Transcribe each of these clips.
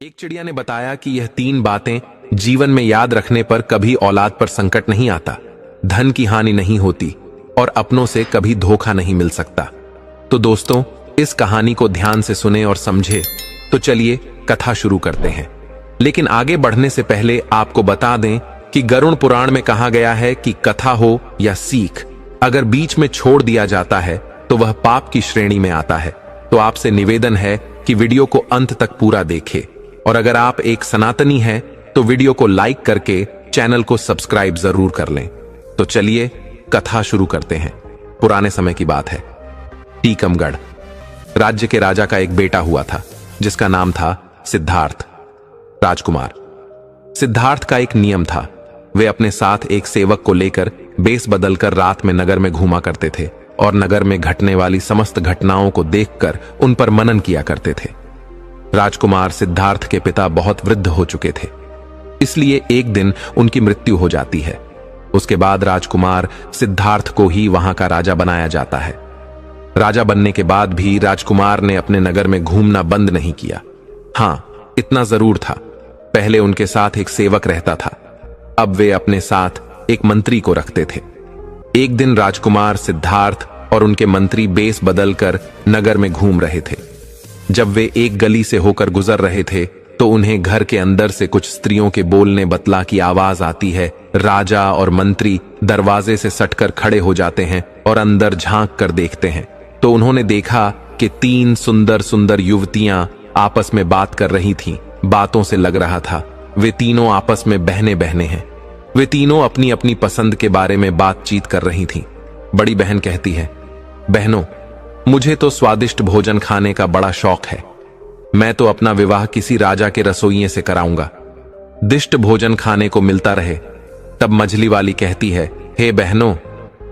एक चिड़िया ने बताया कि यह 3 बातें जीवन में याद रखने पर कभी औलाद पर संकट नहीं आता, धन की हानि नहीं होती और अपनों से कभी धोखा नहीं मिल सकता। तो दोस्तों, इस कहानी को ध्यान से सुने और समझे। तो चलिए कथा शुरू करते हैं। लेकिन आगे बढ़ने से पहले आपको बता दें कि गरुड़ पुराण में कहा गया है कि कथा हो या सीख, अगर बीच में छोड़ दिया जाता है तो वह पाप की श्रेणी में आता है। तो आपसे निवेदन है कि वीडियो को अंत तक पूरा देखें, और अगर आप एक सनातनी हैं तो वीडियो को लाइक करके चैनल को सब्सक्राइब जरूर कर लें। तो चलिए कथा शुरू करते हैं। पुराने समय की बात है। टीकमगढ़ राज्य के राजा का एक बेटा हुआ था जिसका नाम था सिद्धार्थ राजकुमार। सिद्धार्थ का एक नियम था, वे अपने साथ एक सेवक को लेकर बेस बदलकर रात में नगर में घूमा करते थे और नगर में घटने वाली समस्त घटनाओं को देखकर उन पर मनन किया करते थे। राजकुमार सिद्धार्थ के पिता बहुत वृद्ध हो चुके थे, इसलिए एक दिन उनकी मृत्यु हो जाती है। उसके बाद राजकुमार सिद्धार्थ को ही वहां का राजा बनाया जाता है। राजा बनने के बाद भी राजकुमार ने अपने नगर में घूमना बंद नहीं किया। हां, इतना जरूर था, पहले उनके साथ एक सेवक रहता था, अब वे अपने साथ एक मंत्री को रखते थे। एक दिन राजकुमार सिद्धार्थ और उनके मंत्री बेस बदलकर नगर में घूम रहे थे। जब वे एक गली से होकर गुजर रहे थे तो उन्हें घर के अंदर से कुछ स्त्रियों के बोलने बतला की आवाज आती है। राजा और मंत्री दरवाजे से सटकर खड़े हो जाते हैं और अंदर झांक कर देखते हैं तो उन्होंने देखा कि 3 सुंदर सुंदर युवतियां आपस में बात कर रही थीं। बातों से लग रहा था वे तीनों आपस में बहने बहने हैं। वे तीनों अपनी अपनी पसंद के बारे में बातचीत कर रही थीं। बड़ी बहन कहती है, बहनों, मुझे तो स्वादिष्ट भोजन खाने का बड़ा शौक है। मैं तो अपना विवाह किसी राजा के रसोइये से कराऊंगा, दिष्ट भोजन खाने को मिलता रहे। तब मझली वाली कहती है, हे बहनों,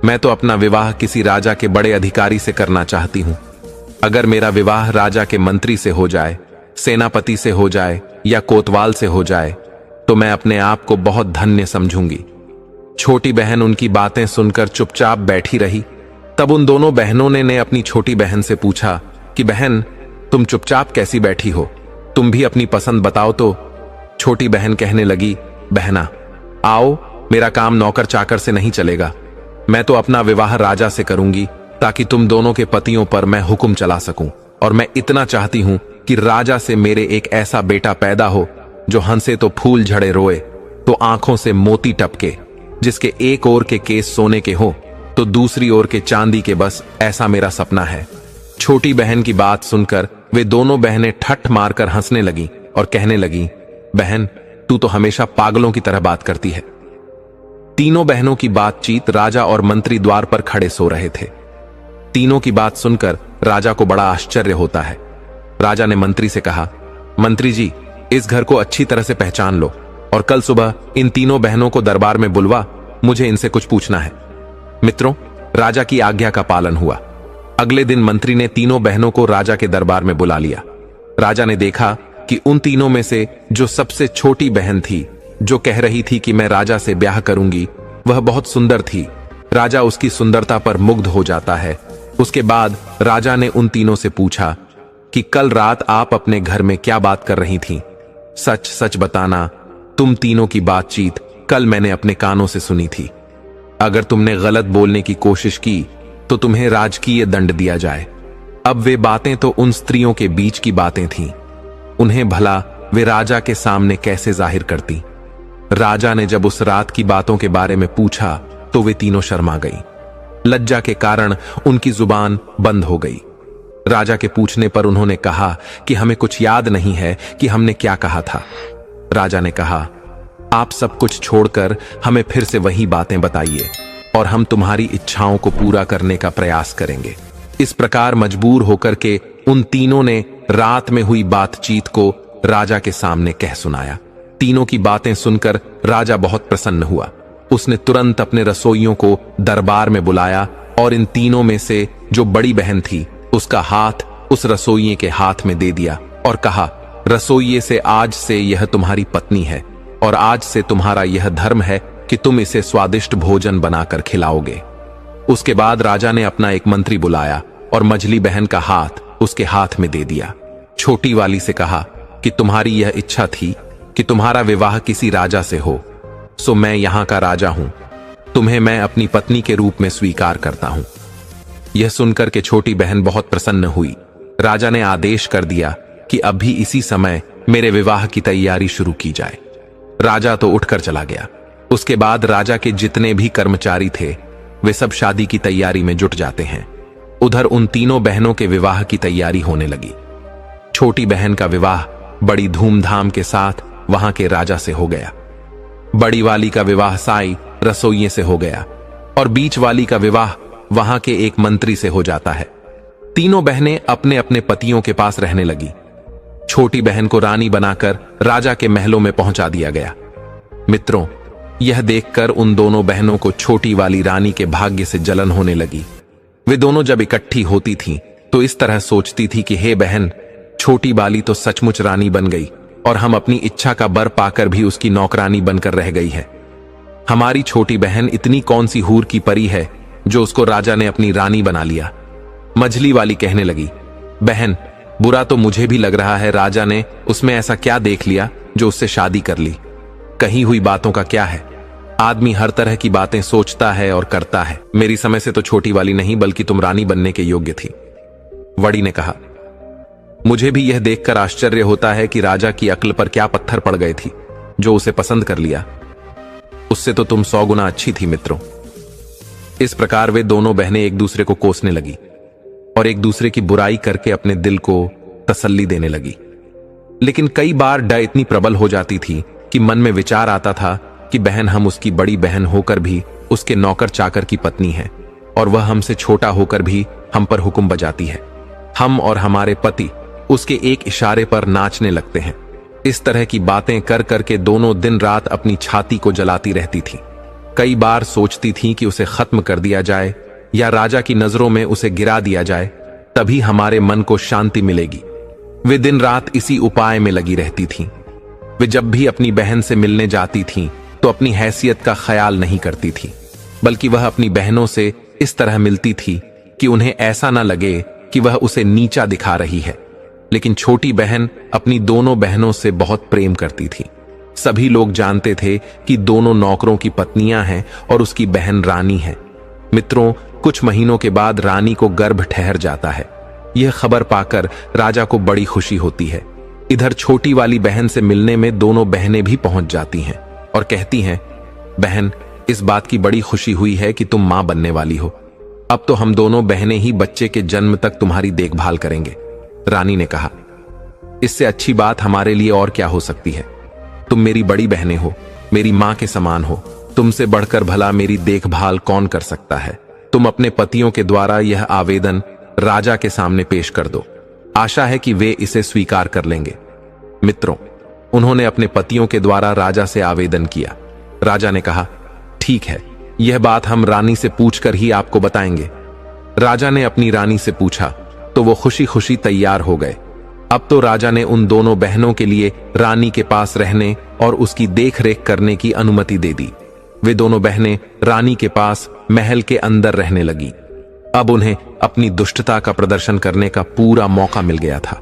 मैं तो अपना विवाह किसी राजा के बड़े अधिकारी से करना चाहती हूं। अगर मेरा विवाह राजा के मंत्री से हो जाए, सेनापति से हो जाए या कोतवाल से हो जाए तो मैं अपने आप को बहुत धन्य समझूंगी। छोटी बहन उनकी बातें सुनकर चुपचाप बैठी रही। तब उन दोनों बहनों ने अपनी छोटी बहन से पूछा कि बहन, तुम चुपचाप कैसी बैठी हो, तुम भी अपनी पसंद बताओ। तो छोटी बहन कहने लगी, बहना, आओ, मेरा काम नौकर चाकर से नहीं चलेगा। मैं तो अपना विवाह राजा से करूंगी ताकि तुम दोनों के पतियों पर मैं हुक्म चला सकूं। और मैं इतना चाहती हूं कि राजा से मेरे एक ऐसा बेटा पैदा हो जो हंसे तो फूल झड़े, रोए तो आंखों से मोती टपके, जिसके एक ओर के केस सोने के हो तो दूसरी ओर के चांदी के। बस ऐसा मेरा सपना है। छोटी बहन की बात सुनकर वे दोनों बहनें ठट्ठ मारकर हंसने लगीं और कहने लगीं, बहन, तू तो हमेशा पागलों की तरह बात करती है। तीनों बहनों की बातचीत राजा और मंत्री द्वार पर खड़े सो रहे थे। तीनों की बात सुनकर राजा को बड़ा आश्चर्य होता है। राजा ने मंत्री से कहा, मंत्री जी, इस घर को अच्छी तरह से पहचान लो और कल सुबह इन तीनों बहनों को दरबार में बुलवा, मुझे इनसे कुछ पूछना है। मित्रों, राजा की आज्ञा का पालन हुआ। अगले दिन मंत्री ने तीनों बहनों को राजा के दरबार में बुला लिया। राजा ने देखा कि उन तीनों में से जो सबसे छोटी बहन थी, जो कह रही थी कि मैं राजा से ब्याह करूंगी, वह बहुत सुंदर थी। राजा उसकी सुंदरता पर मुग्ध हो जाता है। उसके बाद राजा ने उन तीनों से पूछा कि कल रात आप अपने घर में क्या बात कर रही थीं? सच सच बताना, तुम तीनों की बातचीत कल मैंने अपने कानों से सुनी थी। अगर तुमने गलत बोलने की कोशिश की तो तुम्हें राजकीय दंड दिया जाए। अब वे बातें तो उन स्त्रियों के बीच की बातें थीं, उन्हें भला वे राजा के सामने कैसे जाहिर करती? राजा ने जब उस रात की बातों के बारे में पूछा तो वे तीनों शर्मा गई। लज्जा के कारण उनकी जुबान बंद हो गई। राजा के पूछने पर उन्होंने कहा कि हमें कुछ याद नहीं है कि हमने क्या कहा था। राजा ने कहा, आप सब कुछ छोड़कर हमें फिर से वही बातें बताइए और हम तुम्हारी इच्छाओं को पूरा करने का प्रयास करेंगे। इस प्रकार मजबूर होकर के उन तीनों ने रात में हुई बातचीत को राजा के सामने कह सुनाया। तीनों की बातें सुनकर राजा बहुत प्रसन्न हुआ। उसने तुरंत अपने रसोइयों को दरबार में बुलाया और इन तीनों में से जो बड़ी बहन थी, उसका हाथ उस रसोइये के हाथ में दे दिया और कहा, रसोइये से आज से यह तुम्हारी पत्नी है और आज से तुम्हारा यह धर्म है कि तुम इसे स्वादिष्ट भोजन बनाकर खिलाओगे। उसके बाद राजा ने अपना एक मंत्री बुलाया और मझली बहन का हाथ उसके हाथ में दे दिया। छोटी वाली से कहा, कि तुम्हारी यह इच्छा थी कि तुम्हारा विवाह किसी राजा से हो, सो मैं यहां का राजा हूं। तुम्हें मैं अपनी पत्नी के रूप में स्वीकार करता हूं। यह सुनकर के छोटी बहन बहुत प्रसन्न हुई। राजा ने आदेश कर दिया कि अभी इसी समय मेरे विवाह की तैयारी शुरू की जाए। राजा तो उठकर चला गया। उसके बाद राजा के जितने भी कर्मचारी थे वे सब शादी की तैयारी में जुट जाते हैं। उधर उन तीनों बहनों के विवाह की तैयारी होने लगी। छोटी बहन का विवाह बड़ी धूमधाम के साथ वहां के राजा से हो गया। बड़ी वाली का विवाह साई रसोइये से हो गया और बीच वाली का विवाह वहां के एक मंत्री से हो जाता है। तीनों बहनें अपने अपने पतियों के पास रहने लगी। छोटी बहन को रानी बनाकर राजा के महलों में पहुंचा दिया गया। मित्रों, यह देखकर उन दोनों बहनों को छोटी वाली रानी के भाग्य से जलन होने लगी। वे दोनों जब इकट्ठी होती थीं तो इस तरह सोचती थी कि हे बहन, छोटी वाली तो सचमुच रानी बन गई और हम अपनी इच्छा का बर पाकर भी उसकी नौकरानी बनकर रह गई है। हमारी छोटी बहन इतनी कौन सी हूर की परी है जो उसको राजा ने अपनी रानी बना लिया। मझली वाली कहने लगी, बहन, बुरा तो मुझे भी लग रहा है। राजा ने उसमें ऐसा क्या देख लिया जो उससे शादी कर ली। कही हुई बातों का क्या है। आदमी हर तरह की बातें सोचता है और करता है। मेरी समय से तो छोटी वाली नहीं बल्कि तुम रानी बनने के योग्य थी। वड़ी ने कहा, मुझे भी यह देखकर आश्चर्य होता है कि राजा की अक्ल पर क्या पत्थर पड़ गए थी जो उसे पसंद कर लिया। उससे तो तुम 100 गुना अच्छी थी मित्रों। इस प्रकार वे दोनों बहनें एक दूसरे को कोसने लगी और एक दूसरे की बुराई करके अपने दिल को तसल्ली देने लगी। लेकिन कई बार डर इतनी प्रबल हो जाती थी कि मन में विचार आता था कि बहन, हम उसकी बड़ी बहन होकर भी उसके नौकर चाकर की पत्नी है और वह हमसे छोटा होकर भी हम पर हुक्म बजाती है। हम और हमारे पति उसके एक इशारे पर नाचने लगते हैं। इस तरह की बातें कर करके दोनों दिन रात अपनी छाती को जलाती रहती थी। कई बार सोचती थी कि उसे खत्म कर दिया जाए या राजा की नजरों में उसे गिरा दिया जाए, तभी हमारे मन को शांति मिलेगी। वे दिन रात इसी उपाय में लगी रहती थीं। वे जब भी अपनी बहन से मिलने जाती थीं तो अपनी हैसियत का ख्याल नहीं करती थी, बल्कि वह अपनी बहनों से इस तरह मिलती थी कि उन्हें ऐसा न लगे कि वह उसे नीचा दिखा रही है। लेकिन छोटी बहन अपनी दोनों बहनों से बहुत प्रेम करती थी। सभी लोग जानते थे कि दोनों नौकरों की पत्नियां हैं और उसकी बहन रानी है। मित्रों, कुछ महीनों के बाद रानी को गर्भ ठहर जाता है। यह खबर पाकर राजा को बड़ी खुशी होती है। इधर छोटी वाली बहन से मिलने में दोनों बहनें भी पहुंच जाती हैं और कहती हैं, बहन, इस बात की बड़ी खुशी हुई है कि तुम मां बनने वाली हो। अब तो हम दोनों बहनें ही बच्चे के जन्म तक तुम्हारी देखभाल करेंगे। रानी ने कहा, इससे अच्छी बात हमारे लिए और क्या हो सकती है। तुम मेरी बड़ी बहनें हो, मेरी मां के समान हो। तुमसे बढ़कर भला मेरी देखभाल कौन कर सकता है। तुम अपने पतियों के द्वारा यह आवेदन राजा के सामने पेश कर दो। आशा है कि वे इसे स्वीकार कर लेंगे। मित्रों, उन्होंने अपने पतियों के द्वारा राजा से आवेदन किया। राजा ने कहा, ठीक है, यह बात हम रानी से पूछकर ही आपको बताएंगे। राजा ने अपनी रानी से पूछा तो वो खुशी खुशी तैयार हो गए। अब तो राजा ने उन दोनों बहनों के लिए रानी के पास रहने और उसकी देखरेख करने की अनुमति दे दी। वे दोनों बहनें रानी के पास महल के अंदर रहने लगी। अब उन्हें अपनी दुष्टता का प्रदर्शन करने का पूरा मौका मिल गया था।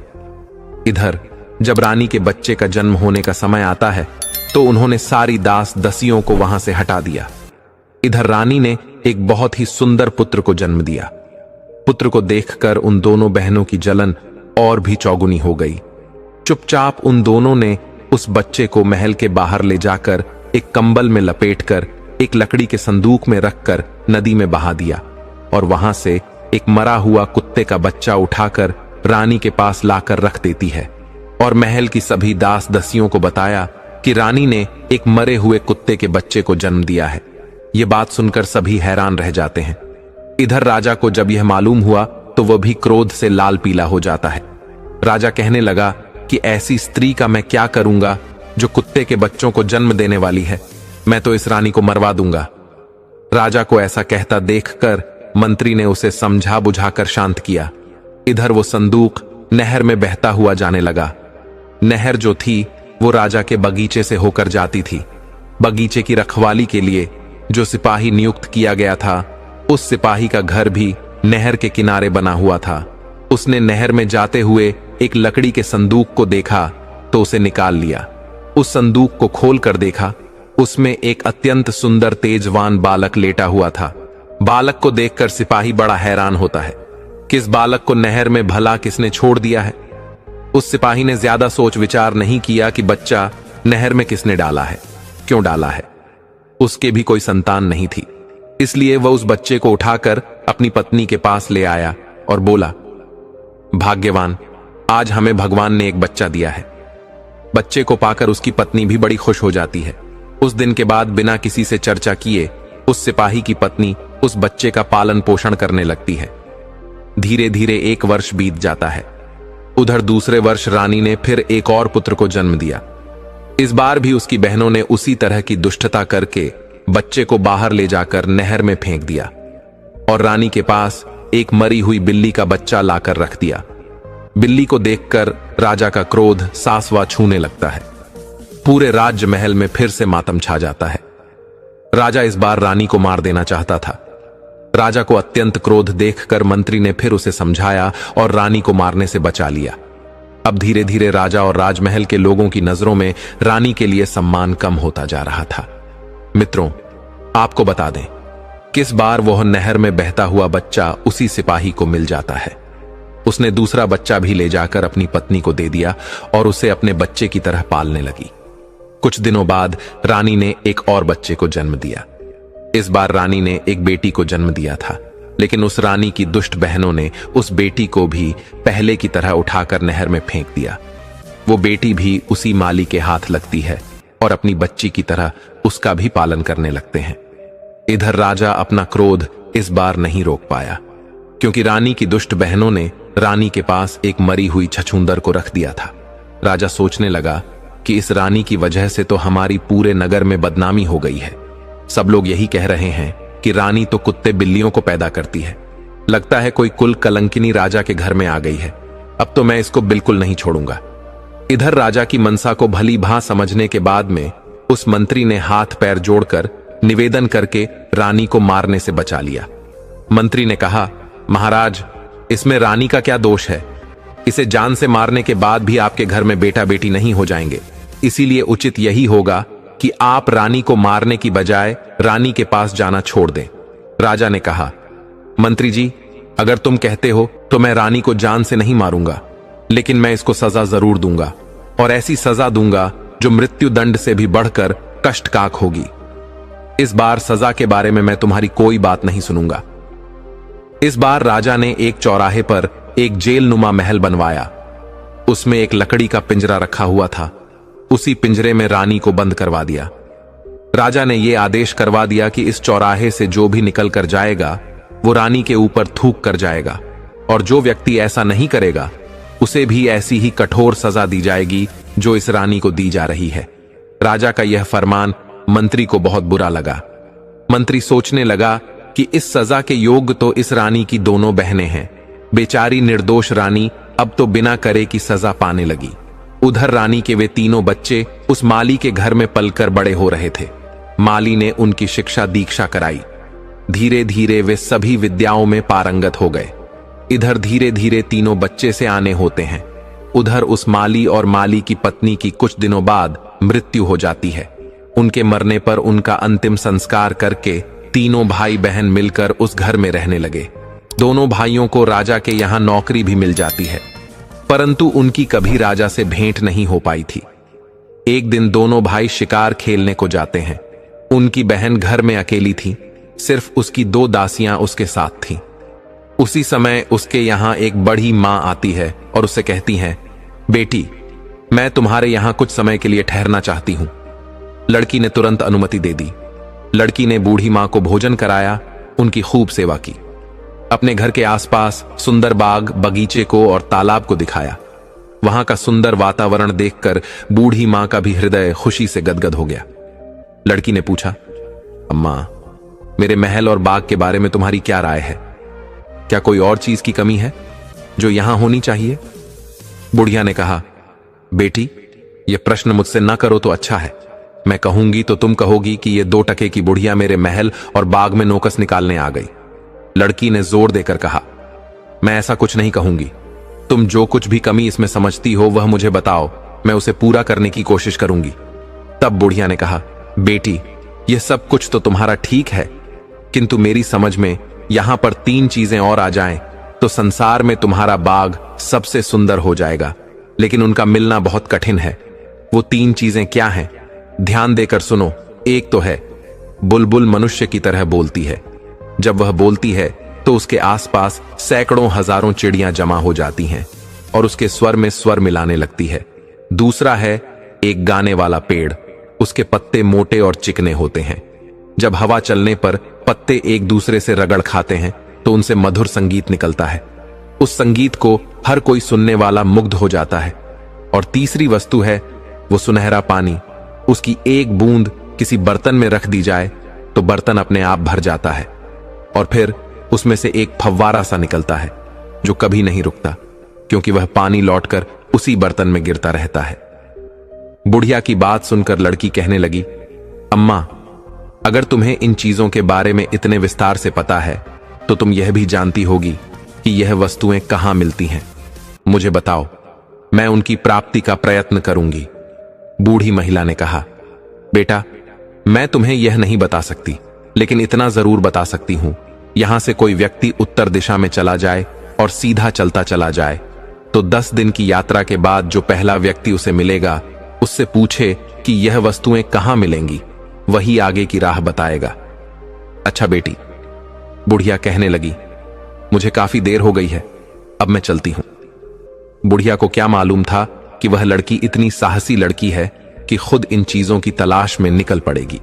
इधर जब रानी के बच्चे का जन्म होने का समय आता है तो उन्होंने सारी दास दसियों को वहां से हटा दिया। इधर रानी ने एक बहुत ही सुंदर पुत्र को जन्म दिया। पुत्र को देखकर उन दोनों बहनों की जलन और भी चौगुनी हो गई। चुपचाप उन दोनों ने उस बच्चे को महल के बाहर ले जाकर एक कंबल में लपेटकर एक लकड़ी के संदूक में रखकर नदी में बहा दिया और वहां से एक मरा हुआ कुत्ते का बच्चा उठाकर रानी के पास लाकर रख देती है और महल की सभी दास दसियों को बताया कि रानी ने एक मरे हुए कुत्ते के बच्चे को जन्म दिया है। ये बात सुनकर सभी हैरान रह जाते हैं। इधर राजा को जब यह मालूम हुआ तो वह भी क्रोध से लाल पीला हो जाता है। राजा कहने लगा कि ऐसी स्त्री का मैं क्या करूंगा जो कुत्ते के बच्चों को जन्म देने वाली है। मैं तो इस रानी को मरवा दूंगा। राजा को ऐसा कहता देखकर मंत्री ने उसे समझा बुझाकर शांत किया। इधर वो संदूक नहर में बहता हुआ जाने लगा। नहर जो थी वो राजा के बगीचे से होकर जाती थी। बगीचे की रखवाली के लिए जो सिपाही नियुक्त किया गया था, उस सिपाही का घर भी नहर के किनारे बना हुआ था। उसने नहर में जाते हुए एक लकड़ी के संदूक को देखा तो उसे निकाल लिया। उस संदूक को खोल कर देखा, उसमें एक अत्यंत सुंदर तेजवान बालक लेटा हुआ था। बालक को देखकर सिपाही बड़ा हैरान होता है कि इस बालक को नहर में भला किसने छोड़ दिया है। उस सिपाही ने ज्यादा सोच विचार नहीं किया कि बच्चा नहर में किसने डाला है, क्यों डाला है। उसके भी कोई संतान नहीं थी, इसलिए वह उस बच्चे को उठाकर अपनी पत्नी के पास ले आया और बोला, भाग्यवान, आज हमें भगवान ने एक बच्चा दिया है। बच्चे को पाकर उसकी पत्नी भी बड़ी खुश हो जाती है। उस दिन के बाद बिना किसी से चर्चा किए उस सिपाही की पत्नी उस बच्चे का पालन पोषण करने लगती है। धीरे धीरे 1 वर्ष बीत जाता है। उधर दूसरे वर्ष रानी ने फिर एक और पुत्र को जन्म दिया। इस बार भी उसकी बहनों ने उसी तरह की दुष्टता करके बच्चे को बाहर ले जाकर नहर में फेंक दिया और रानी के पास एक मरी हुई बिल्ली का बच्चा लाकर रख दिया। बिल्ली को देखकर राजा का क्रोध सासवा छूने लगता है। पूरे राज्य महल में फिर से मातम छा जाता है। राजा इस बार रानी को मार देना चाहता था। राजा को अत्यंत क्रोध देखकर मंत्री ने फिर उसे समझाया और रानी को मारने से बचा लिया। अब धीरे धीरे राजा और राजमहल के लोगों की नजरों में रानी के लिए सम्मान कम होता जा रहा था। मित्रों, आपको बता दें, किस बार वह नहर में बहता हुआ बच्चा उसी सिपाही को मिल जाता है। उसने दूसरा बच्चा भी ले जाकर अपनी पत्नी को दे दिया और उसे अपने बच्चे की तरह पालने लगी। कुछ दिनों बाद रानी ने एक और बच्चे को जन्म दिया। इस बार रानी ने एक बेटी को जन्म दिया था, लेकिन उस रानी की दुष्ट बहनों ने उस बेटी को भी पहले की तरह उठाकर नहर में फेंक दिया। वो बेटी भी उसी माली के हाथ लगती है और अपनी बच्ची की तरह उसका भी पालन करने लगते हैं। इधर राजा अपना क्रोध इस बार नहीं रोक पाया, क्योंकि रानी की दुष्ट बहनों ने रानी के पास एक मरी हुई छछूंदर को रख दिया था। राजा सोचने लगा कि इस रानी की वजह से तो हमारी पूरे नगर में बदनामी हो गई है। सब लोग यही कह रहे हैं कि रानी तो कुत्ते बिल्लियों को पैदा करती है। लगता है कोई कुल कलंकिनी राजा के घर में आ गई है। अब तो मैं इसको बिल्कुल नहीं छोड़ूंगा। इधर राजा की मनसा को भली भांति समझने के बाद में उस मंत्री ने हाथ पैर जोड़कर निवेदन करके रानी को मारने से बचा लिया। मंत्री ने कहा, महाराज, इसमें रानी का क्या दोष है? इसे जान से मारने के बाद भी आपके घर में बेटा बेटी नहीं हो जाएंगे। इसीलिए उचित यही होगा कि आप रानी को मारने की बजाय रानी के पास जाना छोड़ दें। राजा ने कहा, मंत्री जी, अगर तुम कहते हो तो मैं रानी को जान से नहीं मारूंगा, लेकिन मैं इसको सजा जरूर दूंगा, और ऐसी सजा दूंगा जो मृत्यु दंड से भी बढ़कर कष्टकाक होगी। इस बार सजा के बारे में मैं तुम्हारी कोई बात नहीं सुनूंगा। इस बार राजा ने एक चौराहे पर एक जेल नुमा महल बनवाया। उसमें एक लकड़ी का पिंजरा रखा हुआ था। उसी पिंजरे में रानी को बंद करवा दिया। राजा ने यह आदेश करवा दिया कि इस चौराहे से जो भी निकल कर जाएगा वो रानी के ऊपर थूक कर जाएगा, और जो व्यक्ति ऐसा नहीं करेगा उसे भी ऐसी ही कठोर सजा दी जाएगी जो इस रानी को दी जा रही है। राजा का यह फरमान मंत्री को बहुत बुरा लगा। मंत्री सोचने लगा कि इस सजा के योग्य तो इस रानी की दोनों बहनें हैं। बेचारी निर्दोष रानी अब तो बिना करे की सजा पाने लगी। उधर रानी के वे तीनों बच्चे उस माली के घर में पलकर बड़े हो रहे थे। माली ने उनकी शिक्षा दीक्षा कराई। धीरे धीरे वे सभी विद्याओं में पारंगत हो गए। इधर धीरे धीरे तीनों बच्चे से आने होते हैं। उधर उस माली और माली की पत्नी की कुछ दिनों बाद मृत्यु हो जाती है। उनके मरने पर उनका अंतिम संस्कार करके तीनों भाई बहन मिलकर उस घर में रहने लगे। दोनों भाइयों को राजा के यहां नौकरी भी मिल जाती है, परंतु उनकी कभी राजा से भेंट नहीं हो पाई थी। एक दिन दोनों भाई शिकार खेलने को जाते हैं। उनकी बहन घर में अकेली थी, सिर्फ उसकी 2 दासियां उसके साथ थीं। उसी समय उसके यहां एक बड़ी मां आती है और उससे कहती हैं, बेटी, मैं तुम्हारे यहां कुछ समय के लिए ठहरना चाहती हूं। लड़की ने तुरंत अनुमति दे दी। लड़की ने बूढ़ी मां को भोजन कराया, उनकी खूब सेवा की। अपने घर के आसपास सुंदर बाग, बगीचे को और तालाब को दिखाया। वहां का सुंदर वातावरण देखकर बूढ़ी मां का भी हृदय खुशी से गदगद हो गया। लड़की ने पूछा, अम्मा, मेरे महल और बाग के बारे में तुम्हारी क्या राय है? क्या कोई और चीज की कमी है जो यहां होनी चाहिए? बुढ़िया ने कहा, बेटी, यह प्रश्न मुझसे न करो तो अच्छा है। मैं कहूंगी तो तुम कहोगी कि ये 2 टके की बुढ़िया मेरे महल और बाग में नोकस निकालने आ गई। लड़की ने जोर देकर कहा, मैं ऐसा कुछ नहीं कहूंगी। तुम जो कुछ भी कमी इसमें समझती हो वह मुझे बताओ, मैं उसे पूरा करने की कोशिश करूंगी। तब बुढ़िया ने कहा, बेटी, यह सब कुछ तो तुम्हारा ठीक है, किंतु मेरी समझ में यहां पर 3 चीजें और आ जाएं तो संसार में तुम्हारा बाग सबसे सुंदर हो जाएगा, लेकिन उनका मिलना बहुत कठिन है। वो 3 चीजें क्या हैं? ध्यान देकर सुनो। एक तो है, बुलबुल मनुष्य की तरह बोलती है। जब वह बोलती है तो उसके आसपास सैकड़ों हजारों चिड़ियां जमा हो जाती हैं और उसके स्वर में स्वर मिलाने लगती है। दूसरा है एक गाने वाला पेड़। उसके पत्ते मोटे और चिकने होते हैं। जब हवा चलने पर पत्ते एक दूसरे से रगड़ खाते हैं तो उनसे मधुर संगीत निकलता है। उस संगीत को हर कोई सुनने वाला मुग्ध हो जाता है। और तीसरी वस्तु है वो सुनहरा पानी। उसकी एक बूंद किसी बर्तन में रख दी जाए तो बर्तन अपने आप भर जाता है और फिर उसमें से एक फव्वारा सा निकलता है जो कभी नहीं रुकता, क्योंकि वह पानी लौटकर उसी बर्तन में गिरता रहता है। बुढ़िया की बात सुनकर लड़की कहने लगी, अम्मा, अगर तुम्हें इन चीजों के बारे में इतने विस्तार से पता है तो तुम यह भी जानती होगी कि यह वस्तुएं कहां मिलती हैं। मुझे बताओ, मैं उनकी प्राप्ति का प्रयत्न करूंगी। बूढ़ी महिला ने कहा, बेटा, मैं तुम्हें यह नहीं बता सकती, लेकिन इतना जरूर बता सकती हूं, यहां से कोई व्यक्ति उत्तर दिशा में चला जाए और सीधा चलता चला जाए तो 10 दिन की यात्रा के बाद जो पहला व्यक्ति उसे मिलेगा उससे पूछे कि यह वस्तुएं कहां मिलेंगी, वही आगे की राह बताएगा। अच्छा बेटी, बुढ़िया कहने लगी, मुझे काफी देर हो गई है, अब मैं चलती हूं। बुढ़िया को क्या मालूम था कि वह लड़की इतनी साहसी लड़की है कि खुद इन चीजों की तलाश में निकल पड़ेगी।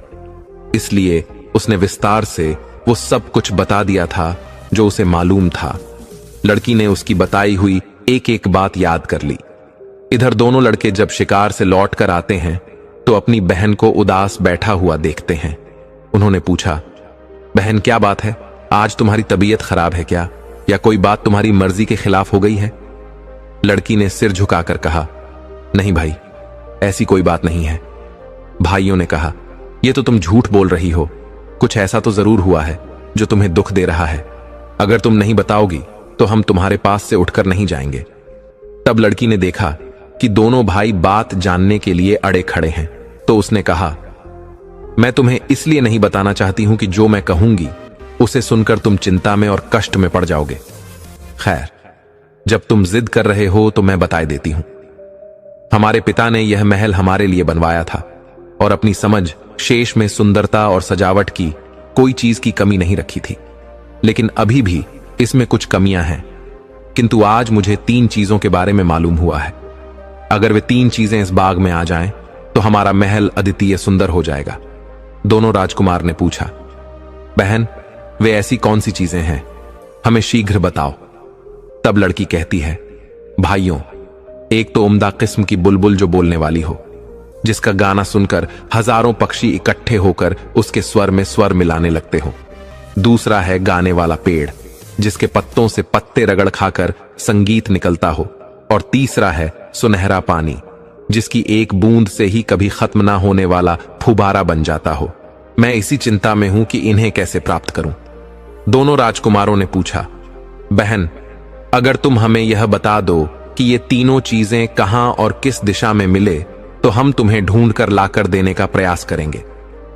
इसलिए उसने विस्तार से वो सब कुछ बता दिया था जो उसे मालूम था। लड़की ने उसकी बताई हुई एक एक बात याद कर ली। इधर दोनों लड़के जब शिकार से लौट कर आते हैं तो अपनी बहन को उदास बैठा हुआ देखते हैं। उन्होंने पूछा, बहन, क्या बात है? आज तुम्हारी तबीयत खराब है क्या, या कोई बात तुम्हारी मर्जी के खिलाफ हो गई है? लड़की ने सिर झुकाकर कहा, नहीं भाई, ऐसी कोई बात नहीं है। भाइयों ने कहा, यह तो तुम झूठ बोल रही हो, कुछ ऐसा तो जरूर हुआ है जो तुम्हें दुख दे रहा है। अगर तुम नहीं बताओगी तो हम तुम्हारे पास से उठकर नहीं जाएंगे। तब लड़की ने देखा कि दोनों भाई बात जानने के लिए अड़े खड़े हैं, तो उसने कहा, मैं तुम्हें इसलिए नहीं बताना चाहती हूं कि जो मैं कहूंगी उसे सुनकर तुम चिंता में और कष्ट में पड़ जाओगे। खैर, जब तुम जिद कर रहे हो तो मैं बता देती हूं। हमारे पिता ने यह महल हमारे लिए बनवाया था और अपनी समझ शेष में सुंदरता और सजावट की कोई चीज की कमी नहीं रखी थी, लेकिन अभी भी इसमें कुछ कमियां हैं। किंतु आज मुझे 3 चीजों के बारे में मालूम हुआ है। अगर वे 3 चीजें इस बाग में आ जाएं तो हमारा महल अद्वितीय सुंदर हो जाएगा। दोनों राजकुमार ने पूछा, बहन, वे ऐसी कौन सी चीजें हैं, हमें शीघ्र बताओ। तब लड़की कहती है, भाइयों, एक तो उम्दा किस्म की बुलबुल जो बोलने वाली हो, जिसका गाना सुनकर हजारों पक्षी इकट्ठे होकर उसके स्वर में स्वर मिलाने लगते हो। दूसरा है गाने वाला पेड़, जिसके पत्तों से पत्ते रगड़ खाकर संगीत निकलता हो। और तीसरा है सुनहरा पानी, जिसकी एक बूंद से ही कभी खत्म ना होने वाला फुबारा बन जाता हो। मैं इसी चिंता में हूं कि इन्हें कैसे प्राप्त करूं। दोनों राजकुमारों ने पूछा, बहन, अगर तुम हमें यह बता दो कि ये तीनों चीजें कहां और किस दिशा में मिले तो हम तुम्हें ढूंढ कर लाकर देने का प्रयास करेंगे।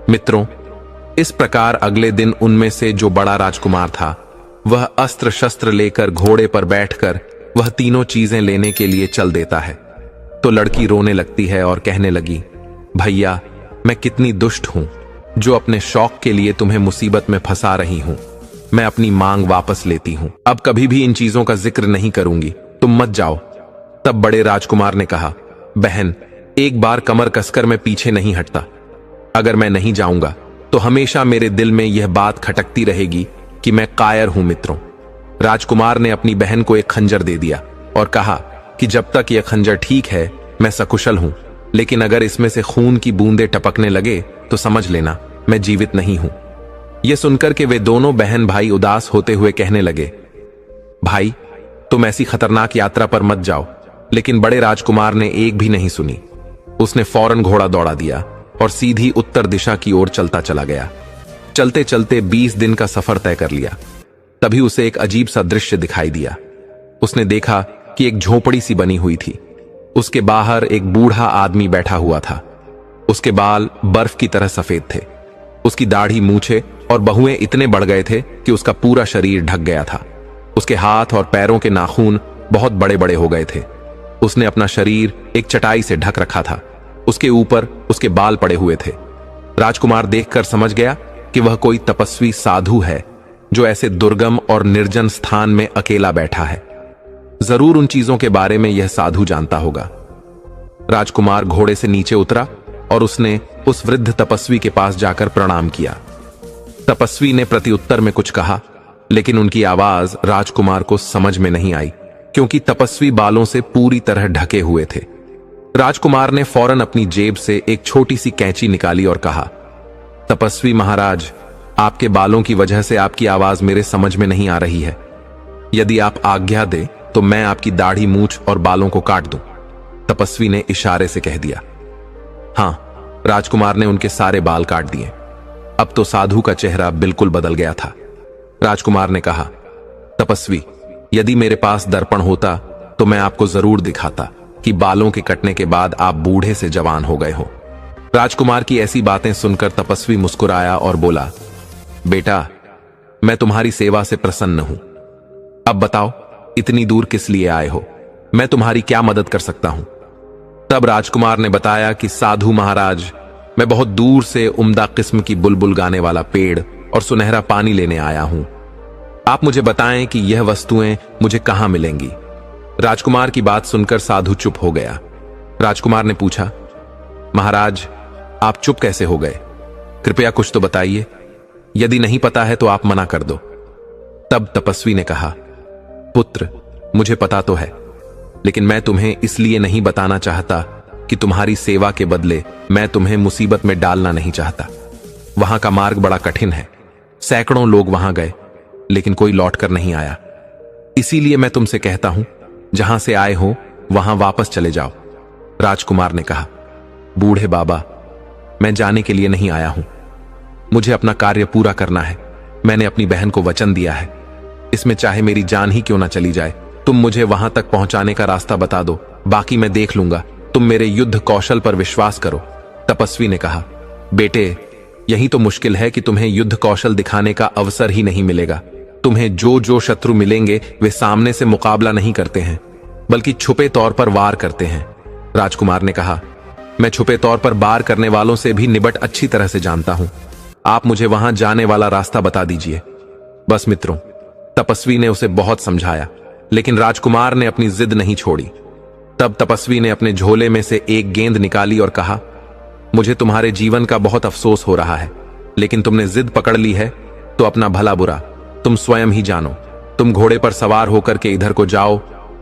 मित्रों, इस प्रकार अगले दिन उनमें से जो बड़ा राजकुमार था वह अस्त्र शस्त्र लेकर घोड़े पर बैठकर वह तीनों चीजें लेने के लिए चल देता है। तो लड़की रोने लगती है और कहने लगी, भैया, मैं कितनी दुष्ट हूं जो अपने शौक के लिए तुम्हें मुसीबत में फंसा रही हूं। मैं अपनी मांग वापस लेती हूं, अब कभी भी इन चीजों का जिक्र नहीं करूंगी, तुम मत जाओ। तब बड़े राजकुमार ने कहा, बहन, एक बार कमर कसकर मैं पीछे नहीं हटता। अगर मैं नहीं जाऊंगा तो हमेशा मेरे दिल में यह बात खटकती रहेगी कि मैं कायर हूं। मित्रों, राजकुमार ने अपनी बहन को एक खंजर दे दिया और कहा कि जब तक यह खंजर ठीक है मैं सकुशल हूं, लेकिन अगर इसमें से खून की बूंदें टपकने लगे तो समझ लेना मैं जीवित नहीं हूं। यह सुनकर के वे दोनों बहन भाई उदास होते हुए कहने लगे, भाई, तुम ऐसी खतरनाक यात्रा पर मत जाओ। लेकिन बड़े राजकुमार ने एक भी नहीं सुनी। उसने फौरन घोड़ा दौड़ा दिया और सीधी उत्तर दिशा की ओर चलता चला गया। चलते चलते 20 दिन का सफर तय कर लिया। तभी उसे एक अजीब सा दृश्य दिखाई दिया। उसने देखा कि एक झोपड़ी सी बनी हुई थी। उसके बाहर एक बूढ़ा आदमी बैठा हुआ था। उसके बाल बर्फ की तरह सफेद थे। उसकी दाढ़ी, मूछें और बहुएं इतने बढ़ गए थे कि उसका पूरा शरीर ढक गया था। उसके हाथ और पैरों के नाखून बहुत बड़े बड़े हो गए थे। उसने अपना शरीर एक चटाई से ढक रखा था। उसके ऊपर उसके बाल पड़े हुए थे। राजकुमार देखकर समझ गया कि वह कोई तपस्वी साधु है जो ऐसे दुर्गम और निर्जन स्थान में अकेला बैठा है। जरूर उन चीजों के बारे में यह साधु जानता होगा। राजकुमार घोड़े से नीचे उतरा और उसने उस वृद्ध तपस्वी के पास जाकर प्रणाम किया। तपस्वी ने प्रत्युत्तर में कुछ कहा, लेकिन उनकी आवाज राजकुमार को समझ में नहीं आई, क्योंकि तपस्वी बालों से पूरी तरह ढके हुए थे। राजकुमार ने फौरन अपनी जेब से एक छोटी सी कैंची निकाली और कहा, तपस्वी महाराज, आपके बालों की वजह से आपकी आवाज मेरे समझ में नहीं आ रही है। यदि आप आज्ञा दें तो मैं आपकी दाढ़ी, मूछ और बालों को काट दूं। तपस्वी ने इशारे से कह दिया। हां, राजकुमार ने उनके सारे बाल काट दिए। अब तो साधु का चेहरा बिल्कुल बदल गया था। राजकुमार ने कहा, तपस्वी, यदि मेरे पास दर्पण होता तो मैं आपको जरूर दिखाता कि बालों के कटने के बाद आप बूढ़े से जवान हो गए हो। राजकुमार की ऐसी बातें सुनकर तपस्वी मुस्कुराया और बोला, बेटा, मैं तुम्हारी सेवा से प्रसन्न हूं। अब बताओ, इतनी दूर किस लिए आए हो? मैं तुम्हारी क्या मदद कर सकता हूं? तब राजकुमार ने बताया कि साधु महाराज, मैं बहुत दूर से उम्दा किस्म की बुलबुल गाने वाला पेड़ और सुनहरा पानी लेने आया हूं। आप मुझे बताएं कि यह वस्तुएं मुझे कहां मिलेंगी। राजकुमार की बात सुनकर साधु चुप हो गया। राजकुमार ने पूछा, महाराज, आप चुप कैसे हो गए? कृपया कुछ तो बताइए। यदि नहीं पता है तो आप मना कर दो। तब तपस्वी ने कहा, पुत्र, मुझे पता तो है, लेकिन मैं तुम्हें इसलिए नहीं बताना चाहता कि तुम्हारी सेवा के बदले मैं तुम्हें मुसीबत में डालना नहीं चाहता। वहां का मार्ग बड़ा कठिन है। सैकड़ों लोग वहां गए, लेकिन कोई लौटकर नहीं आया। इसीलिए मैं तुमसे कहता हूं, जहां से आए हो वहां वापस चले जाओ। राजकुमार ने कहा, बूढ़े बाबा, मैं जाने के लिए नहीं आया हूं। मुझे अपना कार्य पूरा करना है। मैंने अपनी बहन को वचन दिया है। इसमें चाहे मेरी जान ही क्यों ना चली जाए। तुम मुझे वहां तक पहुंचाने का रास्ता बता दो, बाकी मैं देख लूंगा। तुम मेरे युद्ध कौशल पर विश्वास करो। तपस्वी ने कहा, बेटे, यही तो मुश्किल है कि तुम्हें युद्ध कौशल दिखाने का अवसर ही नहीं मिलेगा। तुम्हें जो जो शत्रु मिलेंगे वे सामने से मुकाबला नहीं करते हैं, बल्कि छुपे तौर पर वार करते हैं। राजकुमार ने कहा, मैं छुपे तौर पर वार करने वालों से भी निबट अच्छी तरह से जानता हूं। आप मुझे वहां जाने वाला रास्ता बता दीजिए। बस मित्रों, तपस्वी ने उसे बहुत समझाया, लेकिन राजकुमार ने अपनी जिद नहीं छोड़ी। तब तपस्वी ने अपने झोले में से एक गेंद निकाली और कहा, मुझे तुम्हारे जीवन का बहुत अफसोस हो रहा है, लेकिन तुमने जिद पकड़ ली है तो अपना भला बुरा तुम स्वयं ही जानो। तुम घोड़े पर सवार होकर के इधर को जाओ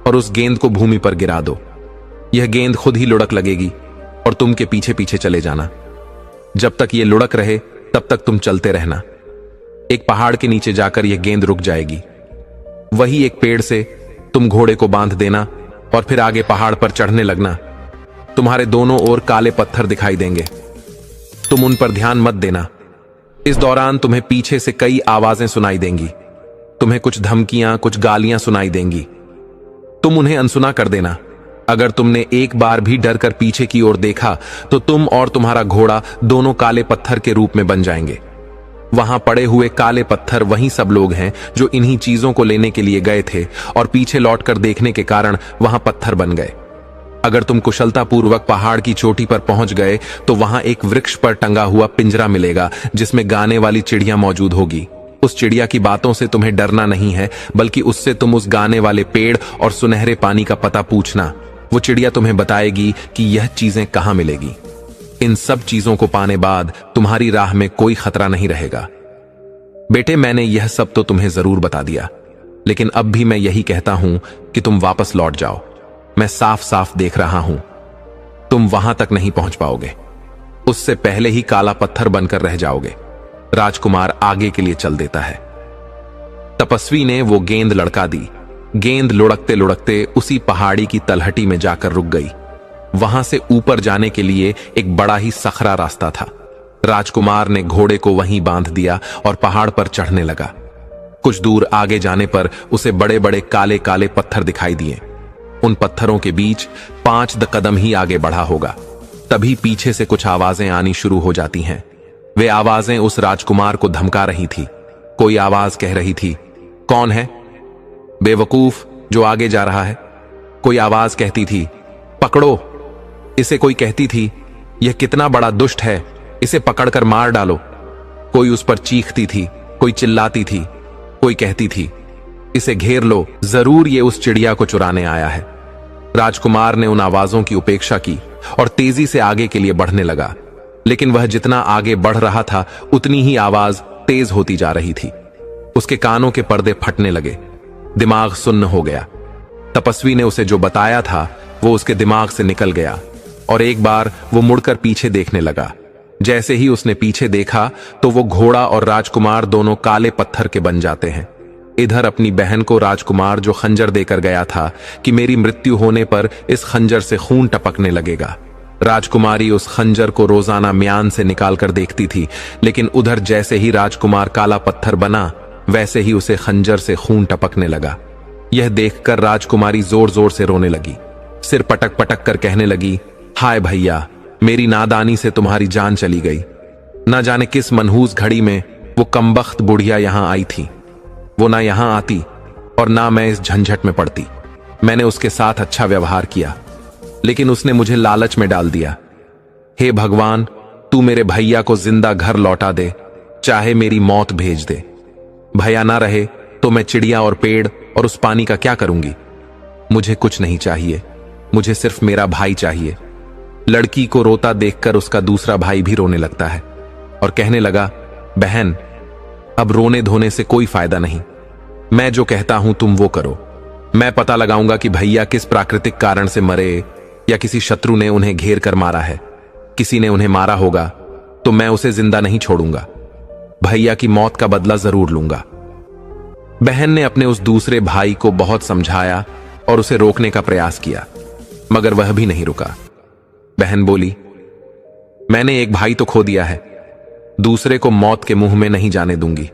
और उस गेंद को भूमि पर गिरा दो। यह गेंद खुद ही लुढ़क लगेगी और तुम के पीछे पीछे चले जाना। जब तक यह लुढ़क रहे तब तक तुम चलते रहना। एक पहाड़ के नीचे जाकर यह गेंद रुक जाएगी। वही एक पेड़ से तुम घोड़े को बांध देना और फिर आगे पहाड़ पर चढ़ने लगना। तुम्हारे दोनों ओर काले पत्थर दिखाई देंगे। तुम उन पर ध्यान मत देना। इस दौरान तुम्हें पीछे से कई आवाजें सुनाई देंगी। तुम्हें कुछ धमकियां, कुछ गालियां सुनाई देंगी। तुम उन्हें अनसुना कर देना। अगर तुमने एक बार भी डर कर पीछे की ओर देखा तो तुम और तुम्हारा घोड़ा दोनों काले पत्थर के रूप में बन जाएंगे। वहां पड़े हुए काले पत्थर वही सब लोग हैं जो इन्हीं चीजों को लेने के लिए गए थे और पीछे लौटकर देखने के कारण वहां पत्थर बन गए। अगर तुम कुशलतापूर्वक पहाड़ की चोटी पर पहुंच गए तो वहां एक वृक्ष पर टंगा हुआ पिंजरा मिलेगा जिसमें गाने वाली चिड़िया मौजूद होगी। उस चिड़िया की बातों से तुम्हें डरना नहीं है, बल्कि उससे तुम उस गाने वाले पेड़ और सुनहरे पानी का पता पूछना। वो चिड़िया तुम्हें बताएगी कि यह चीजें कहां मिलेगी। इन सब चीजों को पाने बाद तुम्हारी राह में कोई खतरा नहीं रहेगा। बेटे, मैंने यह सब तो तुम्हें जरूर बता दिया, लेकिन अब भी मैं यही कहता हूं कि तुम वापस लौट जाओ। मैं साफ साफ देख रहा हूं, तुम वहां तक नहीं पहुंच पाओगे। उससे पहले ही काला पत्थर बनकर रह जाओगे। राजकुमार आगे के लिए चल देता है। तपस्वी ने वो गेंद लड़का दी। गेंद लुढ़कते लुढ़कते उसी पहाड़ी की तलहटी में जाकर रुक गई। वहां से ऊपर जाने के लिए एक बड़ा ही सखरा रास्ता था। राजकुमार ने घोड़े को वहीं बांध दिया और पहाड़ पर चढ़ने लगा। कुछ दूर आगे जाने पर उसे बड़े बड़े काले काले पत्थर दिखाई दिए। उन पत्थरों के बीच 5 कदम ही आगे बढ़ा होगा, तभी पीछे से कुछ आवाजें आनी शुरू हो जाती हैं। वे आवाजें उस राजकुमार को धमका रही थी। कोई आवाज कह रही थी, कौन है बेवकूफ जो आगे जा रहा है। कोई आवाज कहती थी, पकड़ो इसे। कोई कहती थी, यह कितना बड़ा दुष्ट है, इसे पकड़कर मार डालो। कोई उस पर चीखती थी, कोई चिल्लाती थी, कोई कहती थी, इसे घेर लो, जरूर ये उस चिड़िया को चुराने आया है। राजकुमार ने उन आवाजों की उपेक्षा की और तेजी से आगे के लिए बढ़ने लगा, लेकिन वह जितना आगे बढ़ रहा था उतनी ही आवाज तेज होती जा रही थी। उसके कानों के पर्दे फटने लगे, दिमाग सुन्न हो गया। तपस्वी ने उसे जो बताया था वो उसके दिमाग से निकल गया और एक बार वो मुड़कर पीछे देखने लगा। जैसे ही उसने पीछे देखा तो वो घोड़ा और राजकुमार दोनों काले पत्थर के बन जाते हैं। इधर अपनी बहन को राजकुमार जो खंजर देकर गया था कि मेरी मृत्यु होने पर इस खंजर से खून टपकने लगेगा। राजकुमारी उस खंजर को रोजाना म्यान से निकालकर देखती थी, लेकिन उधर जैसे ही राजकुमार काला पत्थर बना वैसे ही उसे खंजर से खून टपकने लगा। यह देखकर राजकुमारी जोर जोर से रोने लगी, सिर पटक पटक कर कहने लगी, हाय भैया, मेरी नादानी से तुम्हारी जान चली गई। न जाने किस मनहूस घड़ी में वो कमबख्त बुढ़िया यहां आई थी। वो ना यहां आती और ना मैं इस झंझट में पड़ती। मैंने उसके साथ अच्छा व्यवहार किया, लेकिन उसने मुझे लालच में डाल दिया। हे भगवान, तू मेरे भैया को जिंदा घर लौटा दे, चाहे मेरी मौत भेज दे। भैया ना रहे तो मैं चिड़िया और पेड़ और उस पानी का क्या करूंगी। मुझे कुछ नहीं चाहिए, मुझे सिर्फ मेरा भाई चाहिए। लड़की को रोता देखकर उसका दूसरा भाई भी रोने लगता है और कहने लगा, बहन, अब रोने धोने से कोई फायदा नहीं। मैं जो कहता हूं तुम वो करो। मैं पता लगाऊंगा कि भैया किस प्राकृतिक कारण से मरे, या किसी शत्रु ने उन्हें घेर कर मारा है। किसी ने उन्हें मारा होगा तो मैं उसे जिंदा नहीं छोड़ूंगा। भैया की मौत का बदला जरूर लूंगा। बहन ने अपने उस दूसरे भाई को बहुत समझाया और उसे रोकने का प्रयास किया, मगर वह भी नहीं रुका। बहन बोली, मैंने एक भाई तो खो दिया है, दूसरे को मौत के मुंह में नहीं जाने दूंगी।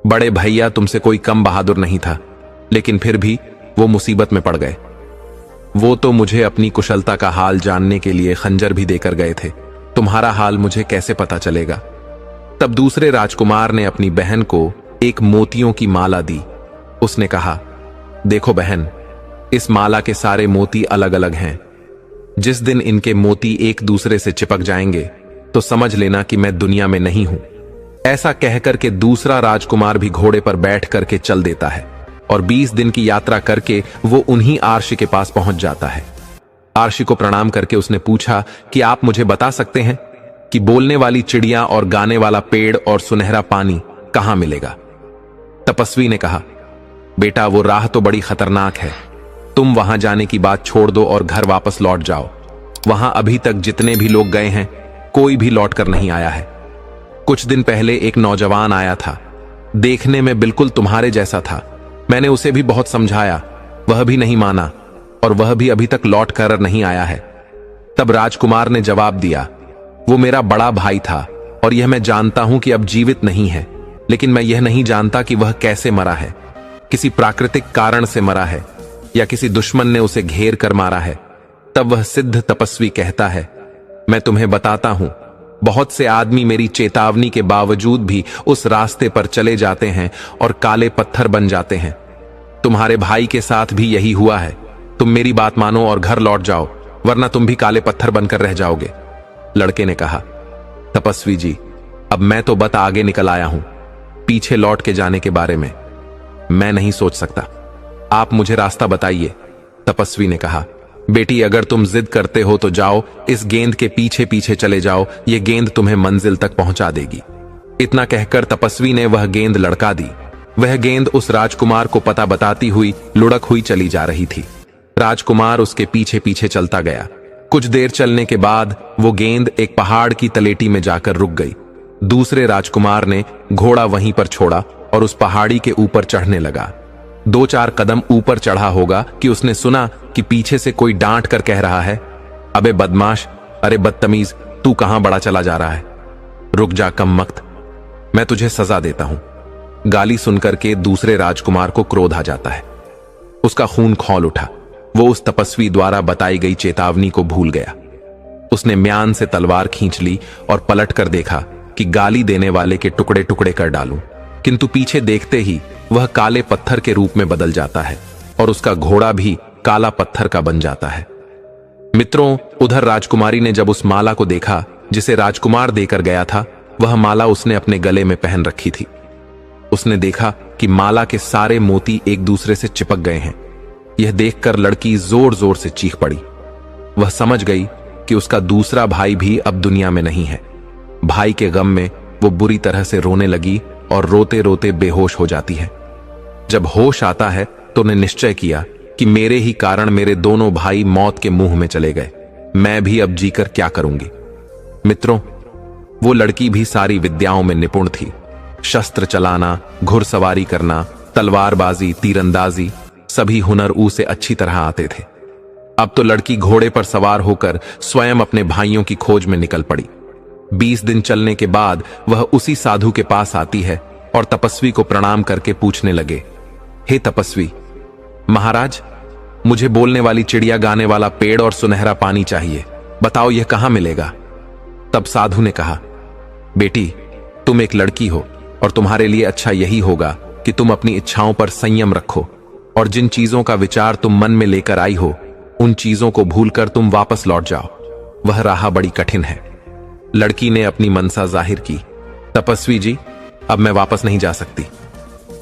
बड़े भैया तुमसे कोई कम बहादुर नहीं था, लेकिन फिर भी वो मुसीबत में पड़ गए। वो तो मुझे अपनी कुशलता का हाल जानने के लिए खंजर भी देकर गए थे। तुम्हारा हाल मुझे कैसे पता चलेगा। तब दूसरे राजकुमार ने अपनी बहन को एक मोतियों की माला दी। उसने कहा, देखो बहन, इस माला के सारे मोती अलग अलग हैं। जिस दिन इनके मोती एक दूसरे से चिपक जाएंगे तो समझ लेना कि मैं दुनिया में नहीं हूं। ऐसा कहकर के दूसरा राजकुमार भी घोड़े पर बैठ करके चल देता है और 20 दिन की यात्रा करके वो उन्हीं आर्षि के पास पहुंच जाता है। आर्षि को प्रणाम करके उसने पूछा कि आप मुझे बता सकते हैं कि बोलने वाली चिड़िया और गाने वाला पेड़ और सुनहरा पानी कहां मिलेगा। तपस्वी ने कहा, बेटा, वो राह तो बड़ी खतरनाक है। तुम वहां जाने की बात छोड़ दो और घर वापस लौट जाओ। वहां अभी तक जितने भी लोग गए हैं कोई भी लौट कर नहीं आया है। कुछ दिन पहले एक नौजवान आया था, देखने में बिल्कुल तुम्हारे जैसा था। मैंने उसे भी बहुत समझाया, वह भी नहीं माना और वह भी अभी तक लौट कर नहीं आया है। तब राजकुमार ने जवाब दिया, वो मेरा बड़ा भाई था और यह मैं जानता हूं कि अब जीवित नहीं है, लेकिन मैं यह नहीं जानता कि वह कैसे मरा है। किसी प्राकृतिक कारण से मरा है या किसी दुश्मन ने उसे घेर कर मारा है। तब वह सिद्ध तपस्वी कहता है, मैं तुम्हें बताता हूं, बहुत से आदमी मेरी चेतावनी के बावजूद भी उस रास्ते पर चले जाते हैं और काले पत्थर बन जाते हैं। तुम्हारे भाई के साथ भी यही हुआ है। तुम मेरी बात मानो और घर लौट जाओ, वरना तुम भी काले पत्थर बनकर रह जाओगे। लड़के ने कहा, तपस्वी जी, अब मैं तो बत आगे निकल आया हूं, पीछे लौट के जाने के बारे में मैं नहीं सोच सकता। आप मुझे रास्ता बताइए। तपस्वी ने कहा, बेटी, अगर तुम जिद करते हो तो जाओ, इस गेंद के पीछे पीछे चले जाओ, यह गेंद तुम्हें मंजिल तक पहुंचा देगी। इतना कहकर तपस्वी ने वह गेंद लड़का दी। वह गेंद उस राजकुमार को पता बताती हुई लुढ़क हुई चली जा रही थी। राजकुमार उसके पीछे पीछे चलता गया। कुछ देर चलने के बाद वो गेंद एक पहाड़ की तलेटी में जाकर रुक गई। दूसरे राजकुमार ने घोड़ा वहीं पर छोड़ा और उस पहाड़ी के ऊपर चढ़ने लगा। 2-4 कदम ऊपर चढ़ा होगा कि उसने सुना कि पीछे से कोई डांट कर कह रहा है, अबे बदमाश, अरे बदतमीज, तू कहां बड़ा चला जा रहा है। रुक जा कमबख्त, मैं तुझे सजा देता हूं। गाली सुनकर के दूसरे राजकुमार को क्रोध आ जाता है। उसका खून खौल उठा। वो उस तपस्वी द्वारा बताई गई चेतावनी को भूल गया। उसने म्यान से तलवार खींच ली और पलट कर देखा कि गाली देने वाले के टुकड़े टुकड़े कर डालूं, किंतु पीछे देखते ही वह काले पत्थर के रूप में बदल जाता है और उसका घोड़ा भी काला पत्थर का बन जाता है। मित्रों, उधर राजकुमारी ने जब उस माला को देखा जिसे राजकुमार देकर गया था, वह माला उसने अपने गले में पहन रखी थी। उसने देखा कि माला के सारे मोती एक दूसरे से चिपक गए हैं। यह देखकर लड़की जोर जोर से चीख पड़ी। वह समझ गई कि उसका दूसरा भाई भी अब दुनिया में नहीं है। भाई के गम में वो बुरी तरह से रोने लगी और रोते रोते बेहोश हो जाती है। जब होश आता है तो ने निश्चय किया कि मेरे ही कारण मेरे दोनों भाई मौत के मुंह में चले गए। मैं भी अब जीकर क्या करूंगी। मित्रों, वो लड़की भी सारी विद्याओं में निपुण थी। शस्त्र चलाना, घुड़सवारी करना, तलवारबाजी, तीरंदाजी, सभी हुनर उसे अच्छी तरह आते थे। अब तो लड़की घोड़े पर सवार होकर स्वयं अपने भाइयों की खोज में निकल पड़ी। 20 दिन चलने के बाद वह उसी साधु के पास आती है और तपस्वी को प्रणाम करके पूछने लगे, हे तपस्वी महाराज, मुझे बोलने वाली चिड़िया, गाने वाला पेड़ और सुनहरा पानी चाहिए। बताओ यह कहां मिलेगा। तब साधु ने कहा, बेटी, तुम एक लड़की हो और तुम्हारे लिए अच्छा यही होगा कि तुम अपनी इच्छाओं पर संयम रखो और जिन चीजों का विचार तुम मन में लेकर आई हो उन चीजों को भूलकर तुम वापस लौट जाओ। वह राह बड़ी कठिन है। लड़की ने अपनी मनसा जाहिर की। तपस्वी जी, अब मैं वापस नहीं जा सकती।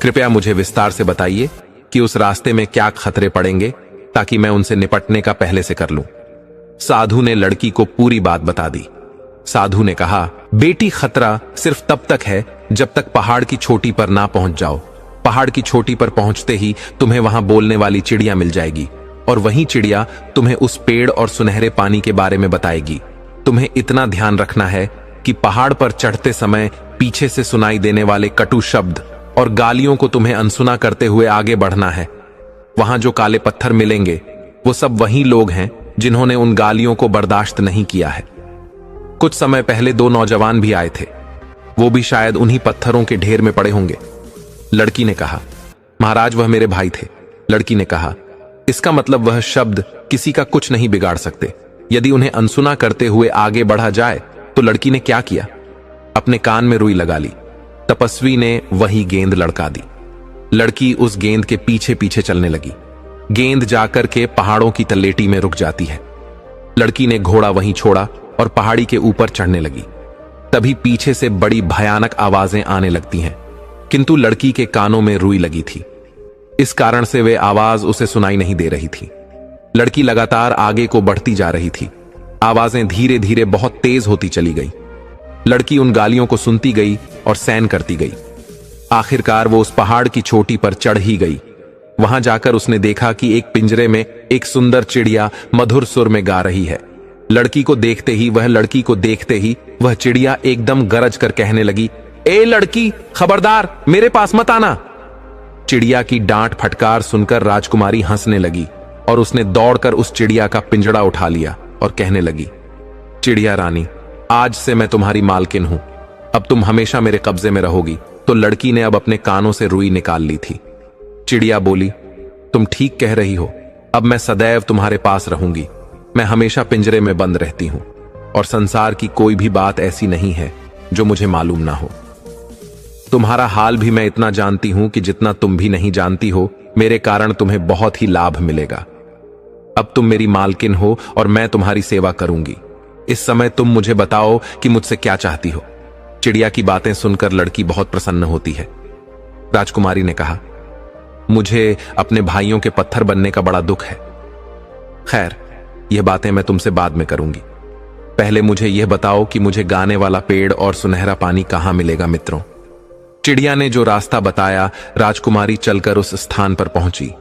कृपया मुझे विस्तार से बताइए कि उस रास्ते में क्या खतरे पड़ेंगे ताकि मैं उनसे निपटने का पहले से कर लूं। साधु ने लड़की को पूरी बात बता दी। साधु ने कहा, बेटी, खतरा सिर्फ तब तक है जब तक पहाड़ की चोटी पर ना पहुंच जाओ। पहाड़ की चोटी पर पहुंचते ही तुम्हें वहां बोलने वाली चिड़िया मिल जाएगी और वही चिड़िया तुम्हें उस पेड़ और सुनहरे पानी के बारे में बताएगी। तुम्हें इतना ध्यान रखना है कि पहाड़ पर चढ़ते समय पीछे से सुनाई देने वाले कटु शब्द और गालियों को तुम्हें अनसुना करते हुए आगे बढ़ना है। वहां जो काले पत्थर मिलेंगे वो सब वही लोग हैं जिन्होंने उन गालियों को बर्दाश्त नहीं किया है। कुछ समय पहले 2 नौजवान भी आए थे, वो भी शायद उन्हीं पत्थरों के ढेर में पड़े होंगे। लड़की ने कहा, महाराज, वह मेरे भाई थे। लड़की ने कहा, इसका मतलब वह शब्द किसी का कुछ नहीं बिगाड़ सकते। यदि उन्हें अनसुना करते हुए आगे बढ़ा जाए तो लड़की ने क्या किया, अपने कान में रुई लगा ली। तपस्वी ने वही गेंद लड़का दी। लड़की उस गेंद के पीछे पीछे चलने लगी। गेंद जाकर के पहाड़ों की तलेटी में रुक जाती है। लड़की ने घोड़ा वहीं छोड़ा और पहाड़ी के ऊपर चढ़ने लगी। तभी पीछे से बड़ी भयानक आवाजें आने लगती हैं, किंतु लड़की के कानों में रुई लगी थी। इस कारण से वे आवाज उसे सुनाई नहीं दे रही थी। लड़की लगातार आगे को बढ़ती जा रही थी। आवाजें धीरे धीरे बहुत तेज होती चली गई। लड़की उन गालियों को सुनती गई और सहन करती गई। आखिरकार वो उस पहाड़ की चोटी पर चढ़ ही गई। वहां जाकर उसने देखा कि एक पिंजरे में एक सुंदर चिड़िया मधुर सुर में गा रही है। लड़की को देखते ही वह चिड़िया एकदम गरज कर कहने लगी, ए लड़की, खबरदार, मेरे पास मत आना। चिड़िया की डांट फटकार सुनकर राजकुमारी हंसने लगी और उसने दौड़कर उस चिड़िया का पिंजड़ा उठा लिया और कहने लगी, चिड़िया रानी, आज से मैं तुम्हारी मालकिन हूं। अब तुम हमेशा मेरे कब्जे में रहोगी। तो लड़की ने अब अपने कानों से रुई निकाल ली थी। चिड़िया बोली, तुम ठीक कह रही हो। अब मैं सदैव तुम्हारे पास रहूंगी। मैं हमेशा पिंजरे में बंद रहती हूं और संसार की कोई भी बात ऐसी नहीं है जो मुझे मालूम ना हो। तुम्हारा हाल भी मैं इतना जानती हूं कि जितना तुम भी नहीं जानती हो। मेरे कारण तुम्हें बहुत ही लाभ मिलेगा। अब तुम मेरी मालकिन हो और मैं तुम्हारी सेवा करूंगी। इस समय तुम मुझे बताओ कि मुझसे क्या चाहती हो। चिड़िया की बातें सुनकर लड़की बहुत प्रसन्न होती है। राजकुमारी ने कहा, मुझे अपने भाइयों के पत्थर बनने का बड़ा दुख है। खैर, यह बातें मैं तुमसे बाद में करूंगी। पहले मुझे यह बताओ कि मुझे गाने वाला पेड़ और सुनहरा पानी कहां मिलेगा। मित्रों, चिड़िया ने जो रास्ता बताया, राजकुमारी चलकर उस स्थान पर पहुंची।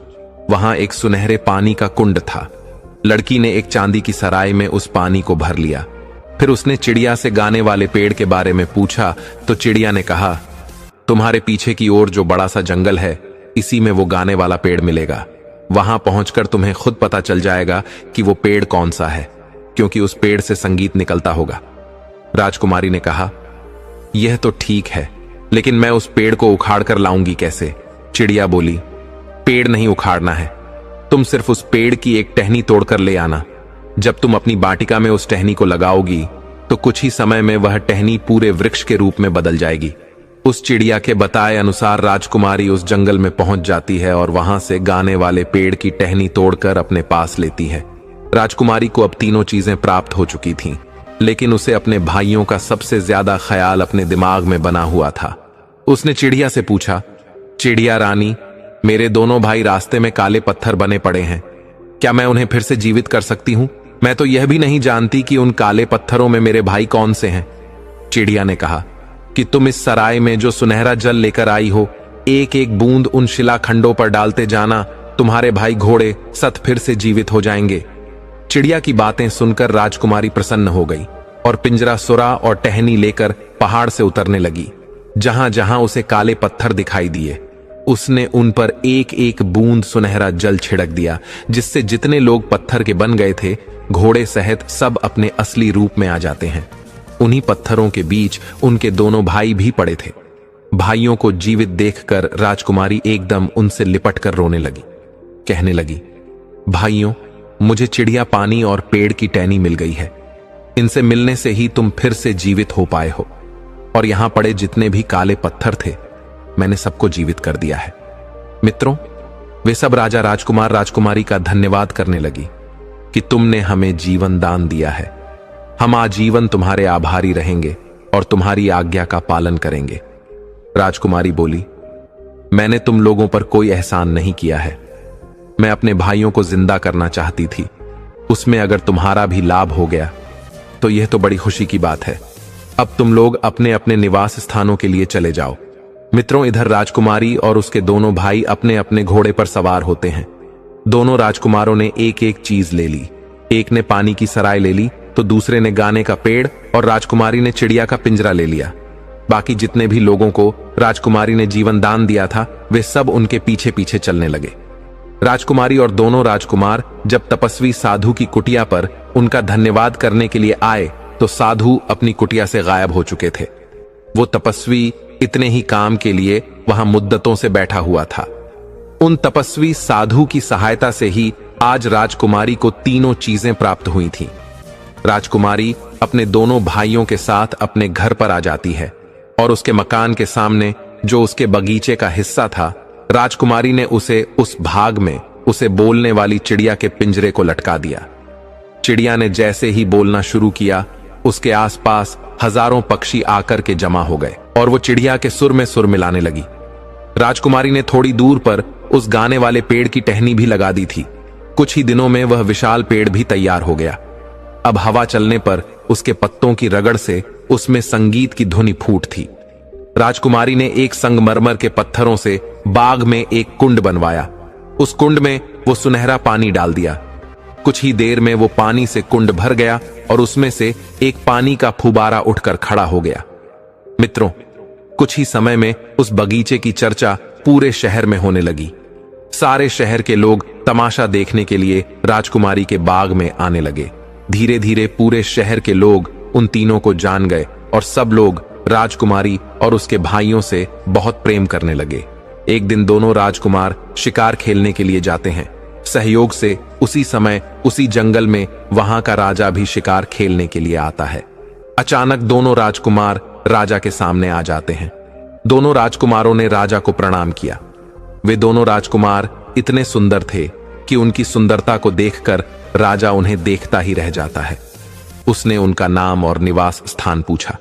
वहां एक सुनहरे पानी का कुंड था। लड़की ने एक चांदी की सराय में उस पानी को भर लिया। फिर उसने चिड़िया से गाने वाले पेड़ के बारे में पूछा तो चिड़िया ने कहा, तुम्हारे पीछे की ओर जो बड़ा सा जंगल है, इसी में वो गाने वाला पेड़ मिलेगा। वहां पहुंचकर तुम्हें खुद पता चल जाएगा कि वो पेड़ कौन सा है, क्योंकि उस पेड़ से संगीत निकलता होगा। राजकुमारी ने कहा, यह तो ठीक है, लेकिन मैं उस पेड़ को उखाड़ कर लाऊंगी कैसे। चिड़िया बोली, पेड़ नहीं उखाड़ना है, तुम सिर्फ उस पेड़ की एक टहनी तोड़कर ले आना। जब तुम अपनी बाटिका में उस टहनी को लगाओगी तो कुछ ही समय में वह टहनी पूरे वृक्ष के रूप में बदल जाएगी। उस चिड़िया के बताए अनुसार राजकुमारी उस जंगल में पहुंच जाती है और वहां से गाने वाले पेड़ की टहनी तोड़कर अपने पास लेती है। राजकुमारी को अब तीनों चीजें प्राप्त हो चुकी थीं, लेकिन उसे अपने भाइयों का सबसे ज्यादा ख्याल अपने दिमाग में बना हुआ था। उसने चिड़िया से पूछा, चिड़िया रानी, मेरे दोनों भाई रास्ते में काले पत्थर बने पड़े हैं, क्या मैं उन्हें फिर से जीवित कर सकती हूं? मैं तो यह भी नहीं जानती कि उन काले पत्थरों में मेरे भाई कौन से हैं। चिड़िया ने कहा कि तुम इस सराय में जो सुनहरा जल लेकर आई हो, एक एक बूंद उन शिलाखंडों पर डालते जाना, तुम्हारे भाई घोड़े सत फिर से जीवित हो जाएंगे। चिड़िया की बातें सुनकर राजकुमारी प्रसन्न हो गई और पिंजरा सुरा और टहनी लेकर पहाड़ से उतरने लगी। जहां जहां उसे काले पत्थर दिखाई दिए, उसने उन पर एक एक बूंद सुनहरा जल छिड़क दिया, जिससे जितने लोग पत्थर के बन गए थे, घोड़े सहित सब अपने असली रूप में आ जाते हैं। उन्हीं पत्थरों के बीच उनके दोनों भाई भी पड़े थे। भाइयों को जीवित देखकर राजकुमारी एकदम उनसे लिपट कर रोने लगी। कहने लगी, भाइयों, मुझे चिड़िया पानी और पेड़ की टहनी मिल गई है। इनसे मिलने से ही तुम फिर से जीवित हो पाए हो, और यहां पड़े जितने भी काले पत्थर थे, मैंने सबको जीवित कर दिया है। मित्रों, वे सब राजा राजकुमार राजकुमारी का धन्यवाद करने लगी कि तुमने हमें जीवन दान दिया है। हम आजीवन तुम्हारे आभारी रहेंगे और तुम्हारी आज्ञा का पालन करेंगे। राजकुमारी बोली, मैंने तुम लोगों पर कोई एहसान नहीं किया है। मैं अपने भाइयों को जिंदा करना चाहती थी। उसमें अगर तुम्हारा भी लाभ हो गया तो यह तो बड़ी खुशी की बात है। अब तुम लोग अपने अपने निवास स्थानों के लिए चले जाओ। मित्रों, इधर राजकुमारी और उसके दोनों भाई अपने अपने घोड़े पर सवार होते हैं। दोनों राजकुमारों ने एक एक चीज ले ली। एक ने पानी की सराय ले ली, तो दूसरे ने गाने का पेड़, और राजकुमारी ने चिड़िया का पिंजरा ले लिया। बाकी जितने भी लोगों को राजकुमारी ने जीवन दान दिया था, वे सब उनके पीछे पीछे चलने लगे। राजकुमारी और दोनों राजकुमार जब तपस्वी साधु की कुटिया पर उनका धन्यवाद करने के लिए आए, तो साधु अपनी कुटिया से गायब हो चुके थे। वो तपस्वी इतने ही काम के लिए वहां मुद्दतों से बैठा हुआ था। उन तपस्वी साधु की सहायता से ही आज राजकुमारी को तीनों चीजें प्राप्त हुई थीं। राजकुमारी अपने दोनों भाइयों के साथ अपने घर पर आ जाती है और उसके मकान के सामने जो उसके बगीचे का हिस्सा था, राजकुमारी ने उसे उस भाग में उसे बोलने वाली चिड़िया के पिंजरे को लटका दिया। चिड़िया ने जैसे ही बोलना शुरू किया, उसके आसपास हजारों पक्षी आकर के जमा हो गए और वो चिड़िया के सुर में सुर मिलाने लगी। राजकुमारी ने थोड़ी दूर पर उस गाने वाले पेड़ की टहनी भी लगा दी थी। कुछ ही दिनों में वह विशाल पेड़ भी तैयार हो गया। अब हवा चलने पर उसके पत्तों की रगड़ से उसमें संगीत की धुनी फूट थी। राजकुमारी ने एक संगमरमर के पत्थरों से बाग में एक कुंड बनवाया। उस कुंड में वो सुनहरा पानी डाल दिया। कुछ ही देर में वो पानी से कुंड भर गया और उसमें से एक पानी का फुबारा उठकर खड़ा हो गया। मित्रों, कुछ ही समय में उस बगीचे की चर्चा पूरे शहर में होने लगी। सारे शहर के लोग तमाशा देखने के लिए राजकुमारी के बाग में आने लगे। धीरे धीरे पूरे शहर के लोग उन तीनों को जान गए और सब लोग राजकुमारी और उसके भाइयों से बहुत प्रेम करने लगे। एक दिन दोनों राजकुमार शिकार खेलने के लिए जाते हैं। सहयोग से उसी समय उसी जंगल में वहां का राजा भी शिकार खेलने के लिए आता है। अचानक दोनों राजकुमार राजा के सामने आ जाते हैं। दोनों राजकुमारों ने राजा को प्रणाम किया। वे दोनों राजकुमार इतने सुंदर थे कि उनकी सुंदरता को देखकर राजा उन्हें देखता ही रह जाता है। उसने उनका नाम और निवास स्थान पूछा।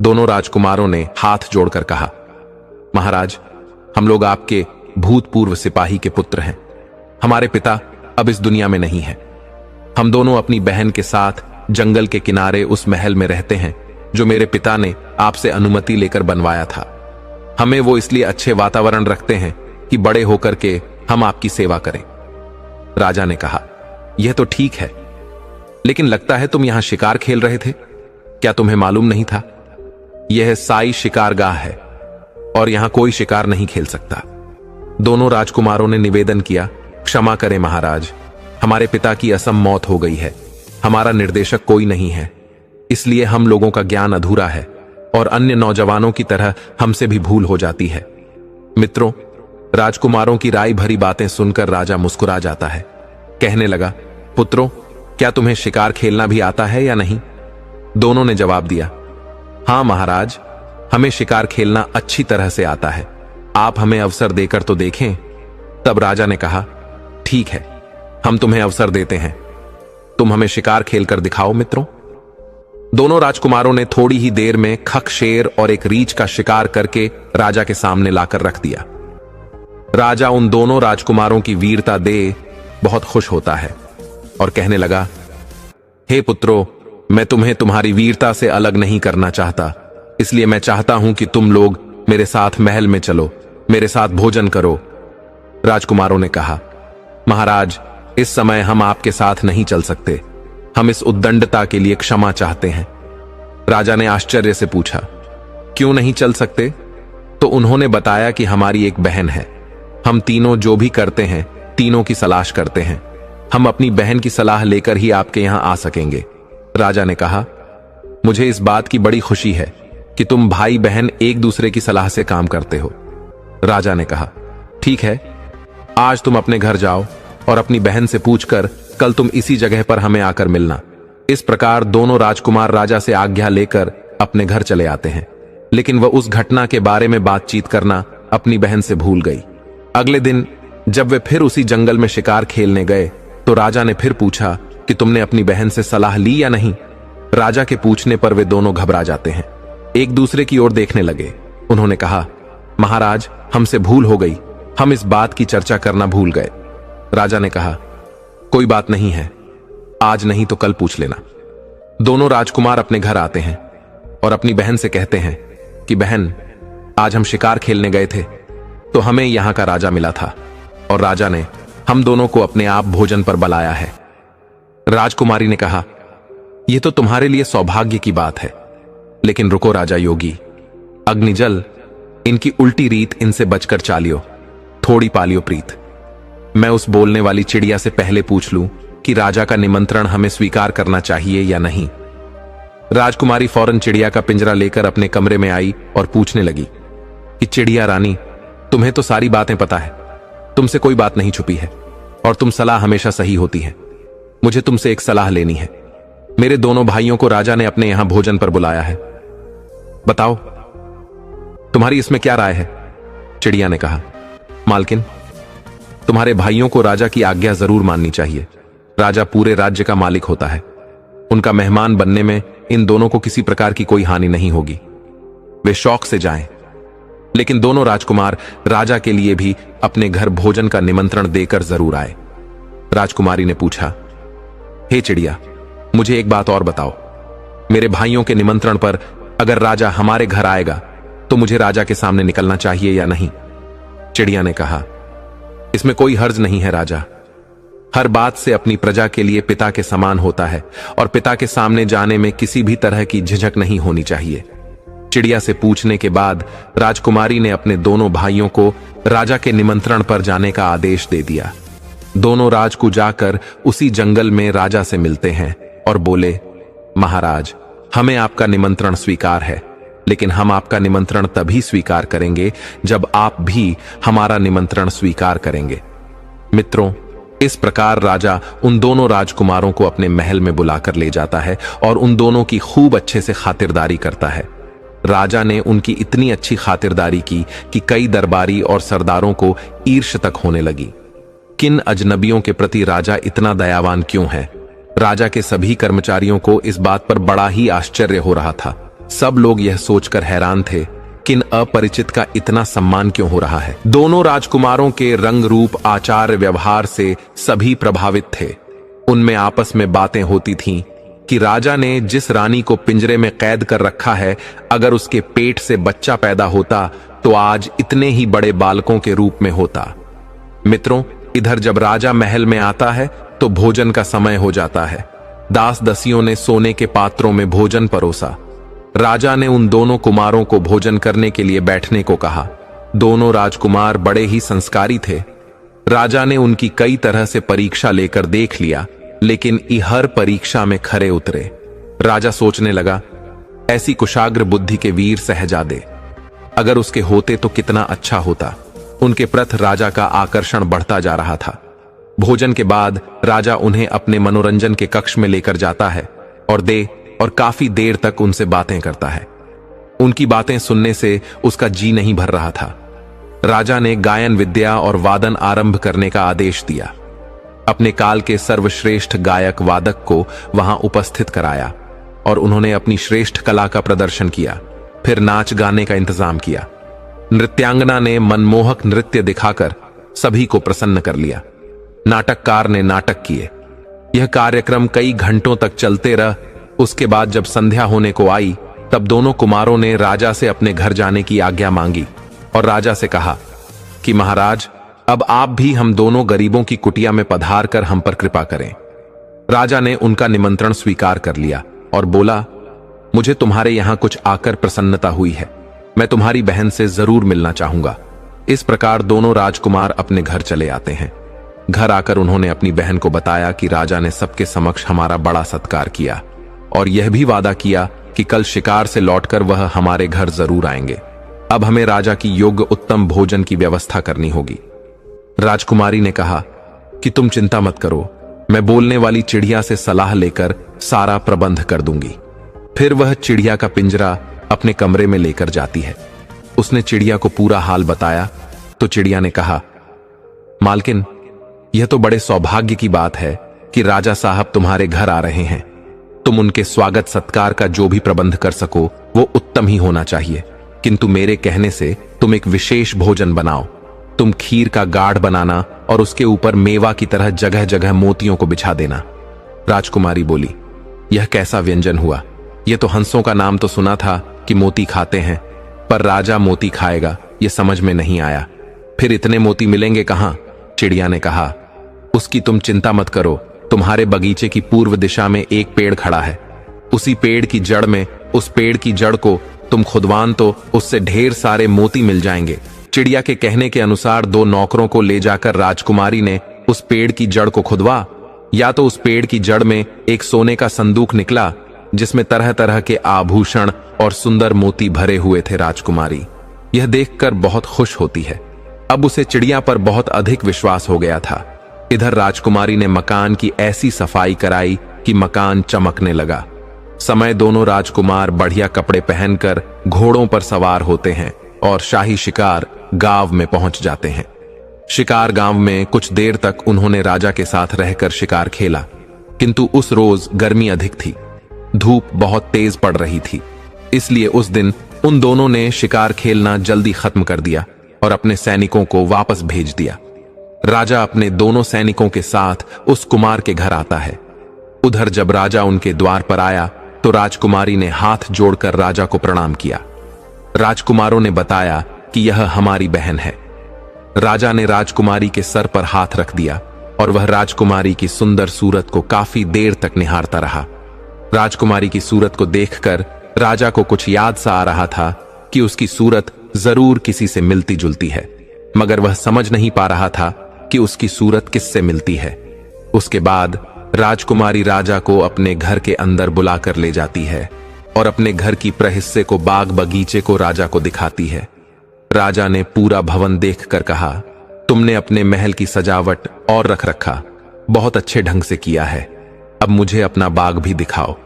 दोनों राजकुमारों ने हाथ जोड़कर कहा, महाराज, हम लोग आपके भूतपूर्व सिपाही के पुत्र हैं। हमारे पिता अब इस दुनिया में नहीं है। हम दोनों अपनी बहन के साथ जंगल के किनारे उस महल में रहते हैं जो मेरे पिता ने आपसे अनुमति लेकर बनवाया था। हमें वो इसलिए अच्छे वातावरण रखते हैं कि बड़े होकर के हम आपकी सेवा करें। राजा ने कहा, यह तो ठीक है, लेकिन लगता है तुम यहां शिकार खेल रहे थे। क्या तुम्हें मालूम नहीं था? यह साई शिकारगाह है और यहां कोई शिकार नहीं खेल सकता। दोनों राजकुमारों ने निवेदन किया, क्षमा करें महाराज, हमारे पिता की असम मौत हो गई है। हमारा निर्देशक कोई नहीं है, इसलिए हम लोगों का ज्ञान अधूरा है और अन्य नौजवानों की तरह हमसे भी भूल हो जाती है। मित्रों, राजकुमारों की राय भरी बातें सुनकर राजा मुस्कुरा जाता है। कहने लगा, पुत्रों, क्या तुम्हें शिकार खेलना भी आता है या नहीं? दोनों ने जवाब दिया, हाँ महाराज, हमें शिकार खेलना अच्छी तरह से आता है। आप हमें अवसर देकर तो देखें। तब राजा ने कहा, ठीक है, हम तुम्हें अवसर देते हैं। तुम हमें शिकार खेलकर दिखाओ मित्रों। दोनों राजकुमारों ने थोड़ी ही देर में खक, शेर और एक रीछ का शिकार करके राजा के सामने लाकर रख दिया। राजा उन दोनों राजकुमारों की वीरता देख बहुत खुश होता है और कहने लगा, हे पुत्रों, मैं तुम्हें तुम्हारी वीरता से अलग नहीं करना चाहता, इसलिए मैं चाहता हूं कि तुम लोग मेरे साथ महल में चलो, मेरे साथ भोजन करो। राजकुमारों ने कहा, महाराज, इस समय हम आपके साथ नहीं चल सकते, हम इस उद्दंडता के लिए क्षमा चाहते हैं। राजा ने आश्चर्य से पूछा, क्यों नहीं चल सकते? तो उन्होंने बताया कि हमारी एक बहन है, हम तीनों जो भी करते हैं तीनों की सलाह करते हैं, हम अपनी बहन की सलाह लेकर ही आपके यहां आ सकेंगे। राजा ने कहा, मुझे इस बात की बड़ी खुशी है कि तुम भाई बहन एक दूसरे की सलाह से काम करते हो। राजा ने कहा, ठीक है, आज तुम अपने घर जाओ और अपनी बहन से पूछकर कल तुम इसी जगह पर हमें आकर मिलना। इस प्रकार दोनों राजकुमार राजा से आज्ञा लेकर अपने घर चले आते हैं, लेकिन वह उस घटना के बारे में बातचीत करना अपनी बहन से भूल गई। अगले दिन जब वे फिर उसी जंगल में शिकार खेलने गए तो राजा ने फिर पूछा कि तुमने अपनी बहन से सलाह ली या नहीं? राजा के पूछने पर वे दोनों घबरा जाते हैं, एक दूसरे की ओर देखने लगे। उन्होंने कहा, महाराज, हमसे भूल हो गई, हम इस बात की चर्चा करना भूल गए। राजा ने कहा, कोई बात नहीं है, आज नहीं तो कल पूछ लेना। दोनों राजकुमार अपने घर आते हैं और अपनी बहन से कहते हैं कि बहन, आज हम शिकार खेलने गए थे तो हमें यहां का राजा मिला था और राजा ने हम दोनों को अपने आप भोजन पर बुलाया है। राजकुमारी ने कहा, यह तो तुम्हारे लिए सौभाग्य की बात है, लेकिन रुको राजा योगी, अग्निजल, इनकी उल्टी रीत इनसे बचकर चालियो, थोड़ी पालियो प्रीत। मैं उस बोलने वाली चिड़िया से पहले पूछ लूं कि राजा का निमंत्रण हमें स्वीकार करना चाहिए या नहीं। राजकुमारी फौरन चिड़िया का पिंजरा लेकर अपने कमरे में आई और पूछने लगी कि चिड़िया रानी, तुम्हें तो सारी बातें पता है, तुमसे कोई बात नहीं छुपी है और तुम सलाह हमेशा सही होती है। मुझे तुमसे एक सलाह लेनी है। मेरे दोनों भाइयों को राजा ने अपने यहां भोजन पर बुलाया है, बताओ तुम्हारी इसमें क्या राय है? चिड़िया ने कहा, मालकिन, तुम्हारे भाइयों को राजा की आज्ञा जरूर माननी चाहिए। राजा पूरे राज्य का मालिक होता है, उनका मेहमान बनने में इन दोनों को किसी प्रकार की कोई हानि नहीं होगी, वे शौक से जाएं। लेकिन दोनों राजकुमार राजा के लिए भी अपने घर भोजन का निमंत्रण देकर जरूर आए। राजकुमारी ने पूछा, हे चिड़िया, मुझे एक बात और बताओ, मेरे भाइयों के निमंत्रण पर अगर राजा हमारे घर आएगा तो मुझे राजा के सामने निकलना चाहिए या नहीं? चिड़िया ने कहा, इसमें कोई हर्ज नहीं है राजा, हर बात से अपनी प्रजा के लिए पिता के समान होता है और पिता के सामने जाने में किसी भी तरह की झिझक नहीं होनी चाहिए। चिड़िया से पूछने के बाद राजकुमारी ने अपने दोनों भाइयों को राजा के निमंत्रण पर जाने का आदेश दे दिया। दोनों राजकूट जाकर उसी जंगल में राजा से मिलते हैं और बोले, महाराज, हमें आपका निमंत्रण स्वीकार है, लेकिन हम आपका निमंत्रण तभी स्वीकार करेंगे जब आप भी हमारा निमंत्रण स्वीकार करेंगे। मित्रों, इस प्रकार राजा उन दोनों राजकुमारों को अपने महल में बुलाकर ले जाता है और उन दोनों की खूब अच्छे से खातिरदारी करता है। राजा ने उनकी इतनी अच्छी खातिरदारी की कि कई दरबारी और सरदारों को ईर्ष्या तक होने लगी। किन अजनबियों के प्रति राजा इतना दयावान क्यों है? राजा के सभी कर्मचारियों को इस बात पर बड़ा ही आश्चर्य हो रहा था। सब लोग यह सोचकर हैरान थे, किन अपरिचित का इतना सम्मान क्यों हो रहा है। दोनों राजकुमारों के रंग रूप, आचार व्यवहार से सभी प्रभावित थे। उनमें आपस में बातें होती थीं कि राजा ने जिस रानी को पिंजरे में कैद कर रखा है, अगर उसके पेट से बच्चा पैदा होता तो आज इतने ही बड़े बालकों के रूप में होता। मित्रों, इधर जब राजा महल में आता है तो भोजन का समय हो जाता है। दास दसियों ने सोने के पात्रों में भोजन परोसा। राजा ने उन दोनों कुमारों को भोजन करने के लिए बैठने को कहा। दोनों राजकुमार बड़े ही संस्कारी थे। राजा ने उनकी कई तरह से परीक्षा लेकर देख लिया, लेकिन हर परीक्षा में खरे उतरे। राजा सोचने लगा, ऐसी कुशाग्र बुद्धि के वीर शहजादे अगर उसके होते तो कितना अच्छा होता। उनके प्रति राजा का आकर्षण बढ़ता जा रहा था। भोजन के बाद राजा उन्हें अपने मनोरंजन के कक्ष में लेकर जाता है और काफी देर तक उनसे बातें करता है। उनकी बातें सुनने से उसका जी नहीं भर रहा था। राजा ने गायन विद्या और वादन आरंभ करने का आदेश दिया। अपने काल के सर्वश्रेष्ठ गायक वादक को वहां उपस्थित कराया और उन्होंने अपनी श्रेष्ठ कला का प्रदर्शन किया। फिर नाच गाने का इंतजाम किया। नृत्यांगना ने मनमोहक नृत्य दिखाकर सभी को प्रसन्न कर लिया। नाटककार ने नाटक किए। यह कार्यक्रम कई घंटों तक चलते रह। उसके बाद जब संध्या होने को आई तब दोनों कुमारों ने राजा से अपने घर जाने की आज्ञा मांगी और राजा से कहा कि महाराज, अब आप भी हम दोनों गरीबों की कुटिया में पधार कर हम पर कृपा करें। राजा ने उनका निमंत्रण स्वीकार कर लिया और बोला, मुझे तुम्हारे यहां कुछ आकर प्रसन्नता हुई है। मैं तुम्हारी बहन से जरूर मिलना चाहूंगा। इस प्रकार दोनों राजकुमार अपने घर चले आते हैं। घर आकर उन्होंने अपनी बहन को बताया कि राजा ने सबके समक्ष हमारा बड़ा सत्कार किया और यह भी वादा किया कि कल शिकार से लौटकर वह हमारे घर जरूर आएंगे। अब हमें राजा की योग्य उत्तम भोजन की व्यवस्था करनी होगी। राजकुमारी ने कहा कि तुम चिंता मत करो, मैं बोलने वाली चिड़िया से सलाह लेकर सारा प्रबंध कर दूंगी। फिर वह चिड़िया का पिंजरा अपने कमरे में लेकर जाती है। उसने चिड़िया को पूरा हाल बताया तो चिड़िया ने कहा, मालकिन, यह तो बड़े सौभाग्य की बात है कि राजा साहब तुम्हारे घर आ रहे हैं। तुम उनके स्वागत सत्कार का जो भी प्रबंध कर सको वो उत्तम ही होना चाहिए, किंतु मेरे कहने से तुम एक विशेष भोजन बनाओ। तुम खीर का गाढ़ बनाना और उसके ऊपर मेवा की तरह जगह जगह मोतियों को बिछा देना। राजकुमारी बोली, यह कैसा व्यंजन हुआ? यह तो हंसों का नाम तो सुना था कि मोती खाते हैं, पर राजा मोती खाएगा यह समझ में नहीं आया। फिर इतने मोती मिलेंगे कहां? चिड़िया ने कहा, उसकी तुम चिंता मत करो। तुम्हारे बगीचे की पूर्व दिशा में एक पेड़ खड़ा है। उसी पेड़ की जड़ में, उस पेड़ की जड़ को तुम खुदवान तो उससे ढेर सारे मोती मिल जाएंगे। चिड़िया के कहने के अनुसार दो नौकरों को ले जाकर राजकुमारी ने उस पेड़ की जड़ को खुदवा। या तो उस पेड़ की जड़ में एक सोने का संदूक निकला जिसमें तरह तरह के आभूषण और सुंदर मोती भरे हुए थे। राजकुमारी यह देखकर बहुत खुश होती है। अब उसे चिड़िया पर बहुत अधिक विश्वास हो गया था। इधर राजकुमारी ने मकान की ऐसी सफाई कराई कि मकान चमकने लगा। समय दोनों राजकुमार बढ़िया कपड़े पहनकर घोड़ों पर सवार होते हैं और शाही शिकार गांव में पहुंच जाते हैं। शिकार गांव में कुछ देर तक उन्होंने राजा के साथ रहकर शिकार खेला, किंतु उस रोज गर्मी अधिक थी। धूप बहुत तेज पड़ रही थी, इसलिए उस दिन उन दोनों ने शिकार खेलना जल्दी खत्म कर दिया और अपने सैनिकों को वापस भेज दिया। राजा अपने दोनों सैनिकों के साथ उस कुमार के घर आता है। उधर जब राजा उनके द्वार पर आया तो राजकुमारी ने हाथ जोड़कर राजा को प्रणाम किया। राजकुमारों ने बताया कि यह हमारी बहन है। राजा ने राजकुमारी के सर पर हाथ रख दिया और वह राजकुमारी की सुंदर सूरत को काफी देर तक निहारता रहा। राजकुमारी की सूरत को देखकर राजा को कुछ याद सा आ रहा था कि उसकी सूरत जरूर किसी से मिलती जुलती है, मगर वह समझ नहीं पा रहा था कि उसकी सूरत किससे मिलती है। उसके बाद राजकुमारी राजा को अपने घर के अंदर बुलाकर ले जाती है और अपने घर की प्रहिस्से को, बाग बगीचे को राजा को दिखाती है। राजा ने पूरा भवन देखकर कहा, तुमने अपने महल की सजावट और रख रखा बहुत अच्छे ढंग से किया है। अब मुझे अपना बाग भी दिखाओ।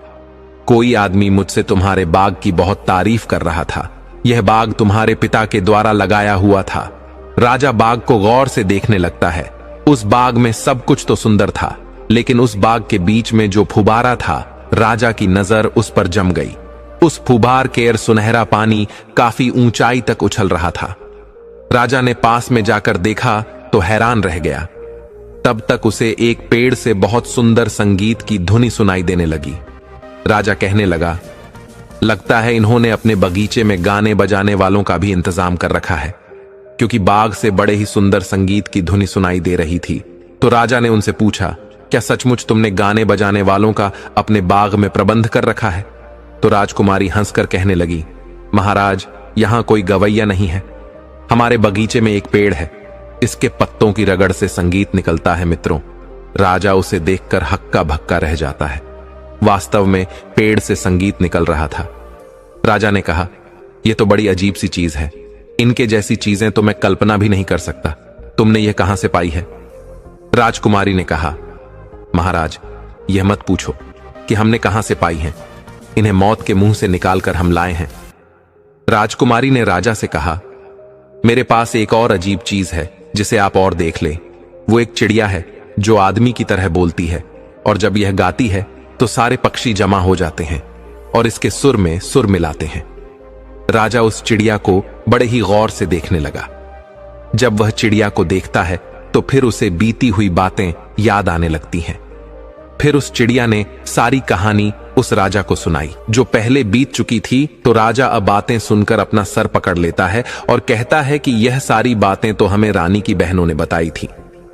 कोई आदमी मुझसे तुम्हारे बाग की बहुत तारीफ कर रहा था। यह बाग तुम्हारे पिता के द्वारा लगाया हुआ था। राजा बाग को गौर से देखने लगता है। उस बाग में सब कुछ तो सुंदर था, लेकिन उस बाग के बीच में जो फुबारा था, राजा की नजर उस पर जम गई। उस फुबार केर सुनहरा पानी काफी ऊंचाई तक उछल रहा था। राजा ने पास में जाकर देखा तो हैरान रह गया। तब तक उसे एक पेड़ से बहुत सुंदर संगीत की धुनी सुनाई देने लगी। राजा कहने लगा, लगता है इन्होंने अपने बगीचे में गाने बजाने वालों का भी इंतजाम कर रखा है, क्योंकि बाग से बड़े ही सुंदर संगीत की धुनी सुनाई दे रही थी। तो राजा ने उनसे पूछा, क्या सचमुच तुमने गाने बजाने वालों का अपने बाग में प्रबंध कर रखा है? तो राजकुमारी हंसकर कहने लगी, महाराज, यहां कोई गवैया नहीं है। हमारे बगीचे में एक पेड़ है, इसके पत्तों की रगड़ से संगीत निकलता है। मित्रों, राजा उसे देखकर हक्का भक्का रह जाता है। वास्तव में पेड़ से संगीत निकल रहा था। राजा ने कहा, यह तो बड़ी अजीब सी चीज है। इनके जैसी चीजें तो मैं कल्पना भी नहीं कर सकता। तुमने यह कहां से पाई है? राजकुमारी ने कहा, महाराज, यह मत पूछो कि हमने कहां से पाई हैं। इन्हें मौत के मुंह से निकालकर हम लाए हैं। राजकुमारी ने राजा से कहा, मेरे पास एक और अजीब चीज है जिसे आप और देख लें। वो एक चिड़िया है जो आदमी की तरह बोलती है, और जब यह गाती है तो सारे पक्षी जमा हो जाते हैं और इसके सुर में सुर मिलाते हैं। राजा उस चिड़िया को बड़े ही गौर से देखने लगा। जब वह चिड़िया को देखता है तो फिर उसे बीती हुई बातें याद आने लगती हैं। फिर उस चिड़िया ने सारी कहानी उस राजा को सुनाई जो पहले बीत चुकी थी। तो राजा अब बातें सुनकर अपना सर पकड़ लेता है और कहता है कि यह सारी बातें तो हमें रानी की बहनों ने बताई थी,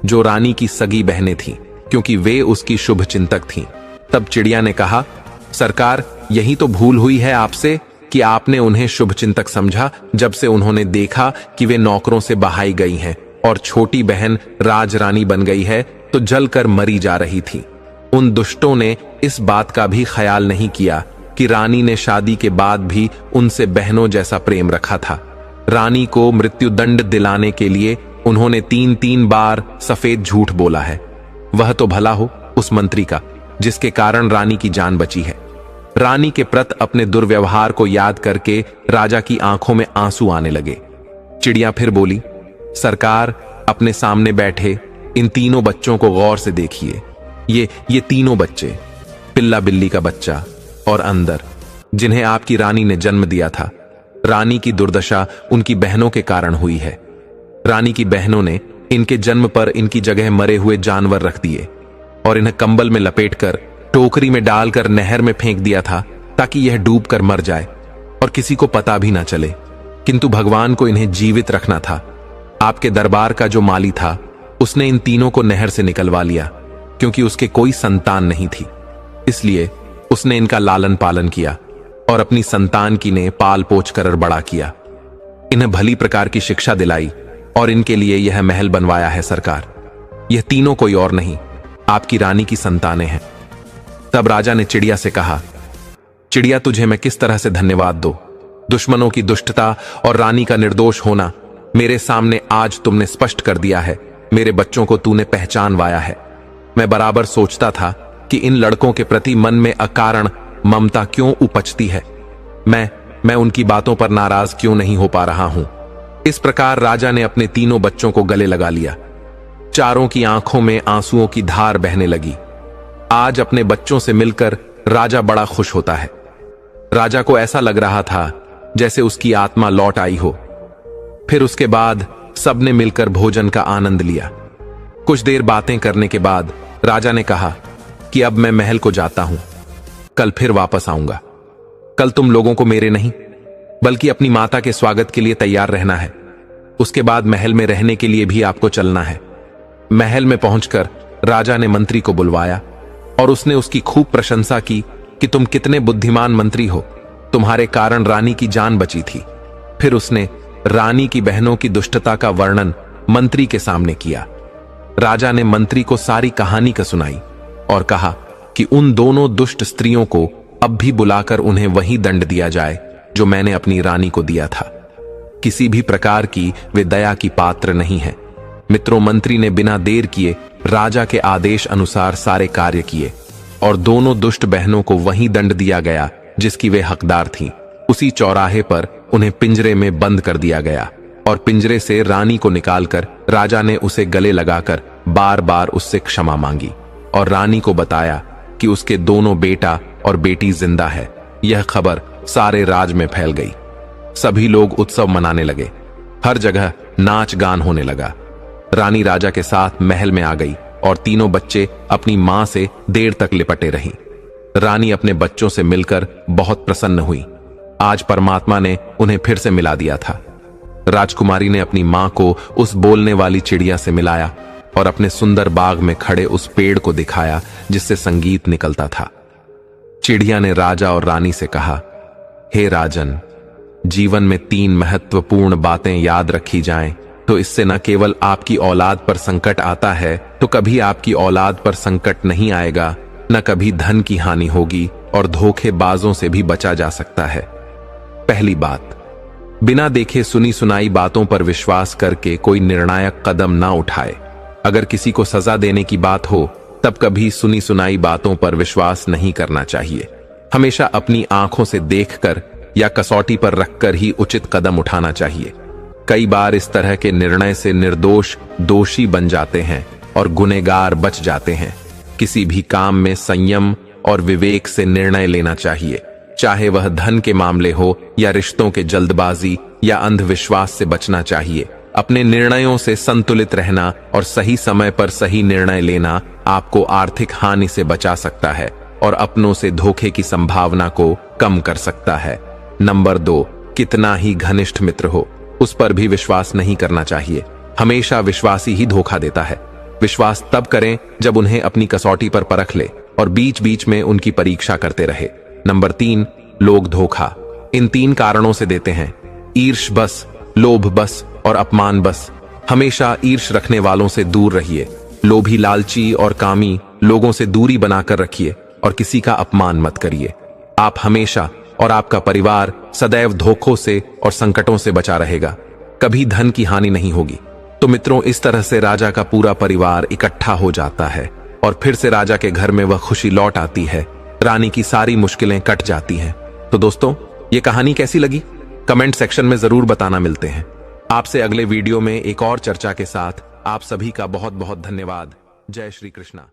जो रानी की सगी बहनें थीं, क्योंकि वे उसकी शुभ चिंतक थीं। तब चिड़िया ने कहा, सरकार, यही तो भूल हुई है आपसे कि आपने उन्हें शुभ चिंतक समझा जब से उन्होंने देखा कि वे नौकरों से बहाई गई हैं और छोटी बहन राजरानी बन गई है तो जलकर मरी जा रही थी। उन दुष्टों ने इस बात का भी ख्याल नहीं किया कि रानी ने शादी के बाद भी उनसे बहनों जैसा प्रेम रखा था। रानी को मृत्युदंड दिलाने के लिए उन्होंने 3-3 बार सफेद झूठ बोला है। वह तो भला हो उस मंत्री का जिसके कारण रानी की जान बची है। रानी के प्रति अपने दुर्व्यवहार को याद करके राजा की आंखों में आंसू आने लगे। चिड़िया फिर बोली, सरकार, अपने सामने बैठे इन तीनों बच्चों को गौर से देखिए। ये तीनों बच्चे, पिल्ला बिल्ली का बच्चा और अंदर, जिन्हें आपकी रानी ने जन्म दिया था। रानी की दुर्दशा उनकी बहनों के कारण हुई है। रानी की बहनों ने इनके जन्म पर इनकी जगह मरे हुए जानवर रख दिए और इन्हें कंबल में लपेटकर टोकरी में डालकर नहर में फेंक दिया था ताकि यह डूबकर मर जाए और किसी को पता भी ना चले। किंतु भगवान को इन्हें जीवित रखना था। आपके दरबार का जो माली था उसने इन तीनों को नहर से निकलवा लिया क्योंकि उसके कोई संतान नहीं थी। इसलिए उसने इनका लालन पालन किया और अपनी संतान की ने पाल पोछ कर बड़ा किया। इन्हें भली प्रकार की शिक्षा दिलाई और इनके लिए यह महल बनवाया है सरकार। यह तीनों कोई और नहीं, आपकी रानी की संतानें हैं। तब राजा ने चिड़िया से कहा, चिड़िया, तुझे मैं किस तरह से धन्यवाद दूं? दुश्मनों की दुष्टता और रानी का निर्दोष होना मेरे सामने आज तुमने स्पष्ट कर दिया है। मेरे बच्चों को तूने पहचानवाया है। मैं बराबर सोचता था कि इन लड़कों के प्रति मन में अकारण ममता क्यों उपजती है। मैं उनकी बातों पर नाराज क्यों नहीं हो पा रहा हूं। इस प्रकार राजा ने अपने तीनों बच्चों को गले लगा लिया। चारों की आंखों में आंसुओं की धार बहने लगी। आज अपने बच्चों से मिलकर राजा बड़ा खुश होता है। राजा को ऐसा लग रहा था जैसे उसकी आत्मा लौट आई हो। फिर उसके बाद सबने मिलकर भोजन का आनंद लिया। कुछ देर बातें करने के बाद राजा ने कहा कि अब मैं महल को जाता हूं, कल फिर वापस आऊंगा। कल तुम लोगों को मेरे नहीं बल्कि अपनी माता के स्वागत के लिए तैयार रहना है। उसके बाद महल में रहने के लिए भी आपको चलना है। महल में पहुंचकर राजा ने मंत्री को बुलवाया और उसने उसकी खूब प्रशंसा की कि तुम कितने बुद्धिमान मंत्री हो, तुम्हारे कारण रानी की जान बची थी। फिर उसने रानी की बहनों की दुष्टता का वर्णन मंत्री के सामने किया। राजा ने मंत्री को सारी कहानी का सुनाई और कहा कि उन दोनों दुष्ट स्त्रियों को अब भी बुलाकर उन्हें वही दंड दिया जाए जो मैंने अपनी रानी को दिया था। किसी भी प्रकार की वे दया की पात्र नहीं है। मित्रों, मंत्री ने बिना देर किए राजा के आदेश अनुसार सारे कार्य किए और दोनों दुष्ट बहनों को वही दंड दिया गया जिसकी वे हकदार थीं। उसी चौराहे पर उन्हें पिंजरे में बंद कर दिया गया और पिंजरे से रानी को निकालकर राजा ने उसे गले लगाकर बार बार उससे क्षमा मांगी और रानी को बताया कि उसके दोनों बेटा और बेटी जिंदा है। यह खबर सारे राज में फैल गई। सभी लोग उत्सव मनाने लगे। हर जगह नाच गान होने लगा। रानी राजा के साथ महल में आ गई और तीनों बच्चे अपनी मां से देर तक लिपटे रहीं। रानी अपने बच्चों से मिलकर बहुत प्रसन्न हुई। आज परमात्मा ने उन्हें फिर से मिला दिया था। राजकुमारी ने अपनी मां को उस बोलने वाली चिड़िया से मिलाया और अपने सुंदर बाग में खड़े उस पेड़ को दिखाया जिससे संगीत निकलता था। चिड़िया ने राजा और रानी से कहा, हे राजन, जीवन में 3 महत्वपूर्ण बातें याद रखी जाएं तो इससे न केवल आपकी औलाद पर संकट आता है, तो कभी आपकी औलाद पर संकट नहीं आएगा, न कभी धन की हानि होगी और धोखेबाजों से भी बचा जा सकता है। पहली बात, बिना देखे सुनी सुनाई बातों पर विश्वास करके कोई निर्णायक कदम ना उठाए। अगर किसी को सजा देने की बात हो तब कभी सुनी सुनाई बातों पर विश्वास नहीं करना चाहिए। हमेशा अपनी आंखों से देखकर या कसौटी पर रखकर ही उचित कदम उठाना चाहिए। कई बार इस तरह के निर्णय से निर्दोष दोषी बन जाते हैं और गुनहगार बच जाते हैं। किसी भी काम में संयम और विवेक से निर्णय लेना चाहिए, चाहे वह धन के मामले हो या रिश्तों के जल्दबाजी या अंधविश्वास से बचना चाहिए। अपने निर्णयों से संतुलित रहना और सही समय पर सही निर्णय लेना आपको आर्थिक हानि से बचा सकता है और अपनों से धोखे की संभावना को कम कर सकता है। नंबर 2, कितना ही घनिष्ठ मित्र हो उस पर भी विश्वास नहीं करना चाहिए। हमेशा विश्वासी ही धोखा देता है। विश्वास तब करें जब उन्हें अपनी कसौटी पर परख ले और बीच बीच में उनकी परीक्षा करते रहे। नंबर 3, लोग धोखा इन 3 कारणों से देते हैं: ईर्ष बस, लोभ बस और अपमान बस। हमेशा ईर्ष रखने वालों से दूर रहिए। लोभी, लालची और कामी लोगों से दूरी बनाकर रखिए और किसी का अपमान मत करिए। आप हमेशा और आपका परिवार सदैव धोखों से और संकटों से बचा रहेगा। कभी धन की हानि नहीं होगी। तो मित्रों, इस तरह से राजा का पूरा परिवार इकट्ठा हो जाता है और फिर से राजा के घर में वह खुशी लौट आती है। रानी की सारी मुश्किलें कट जाती हैं। तो दोस्तों, ये कहानी कैसी लगी कमेंट सेक्शन में जरूर बताना। मिलते हैं आपसे अगले वीडियो में एक और चर्चा के साथ। आप सभी का बहुत बहुत धन्यवाद। जय श्री कृष्णा।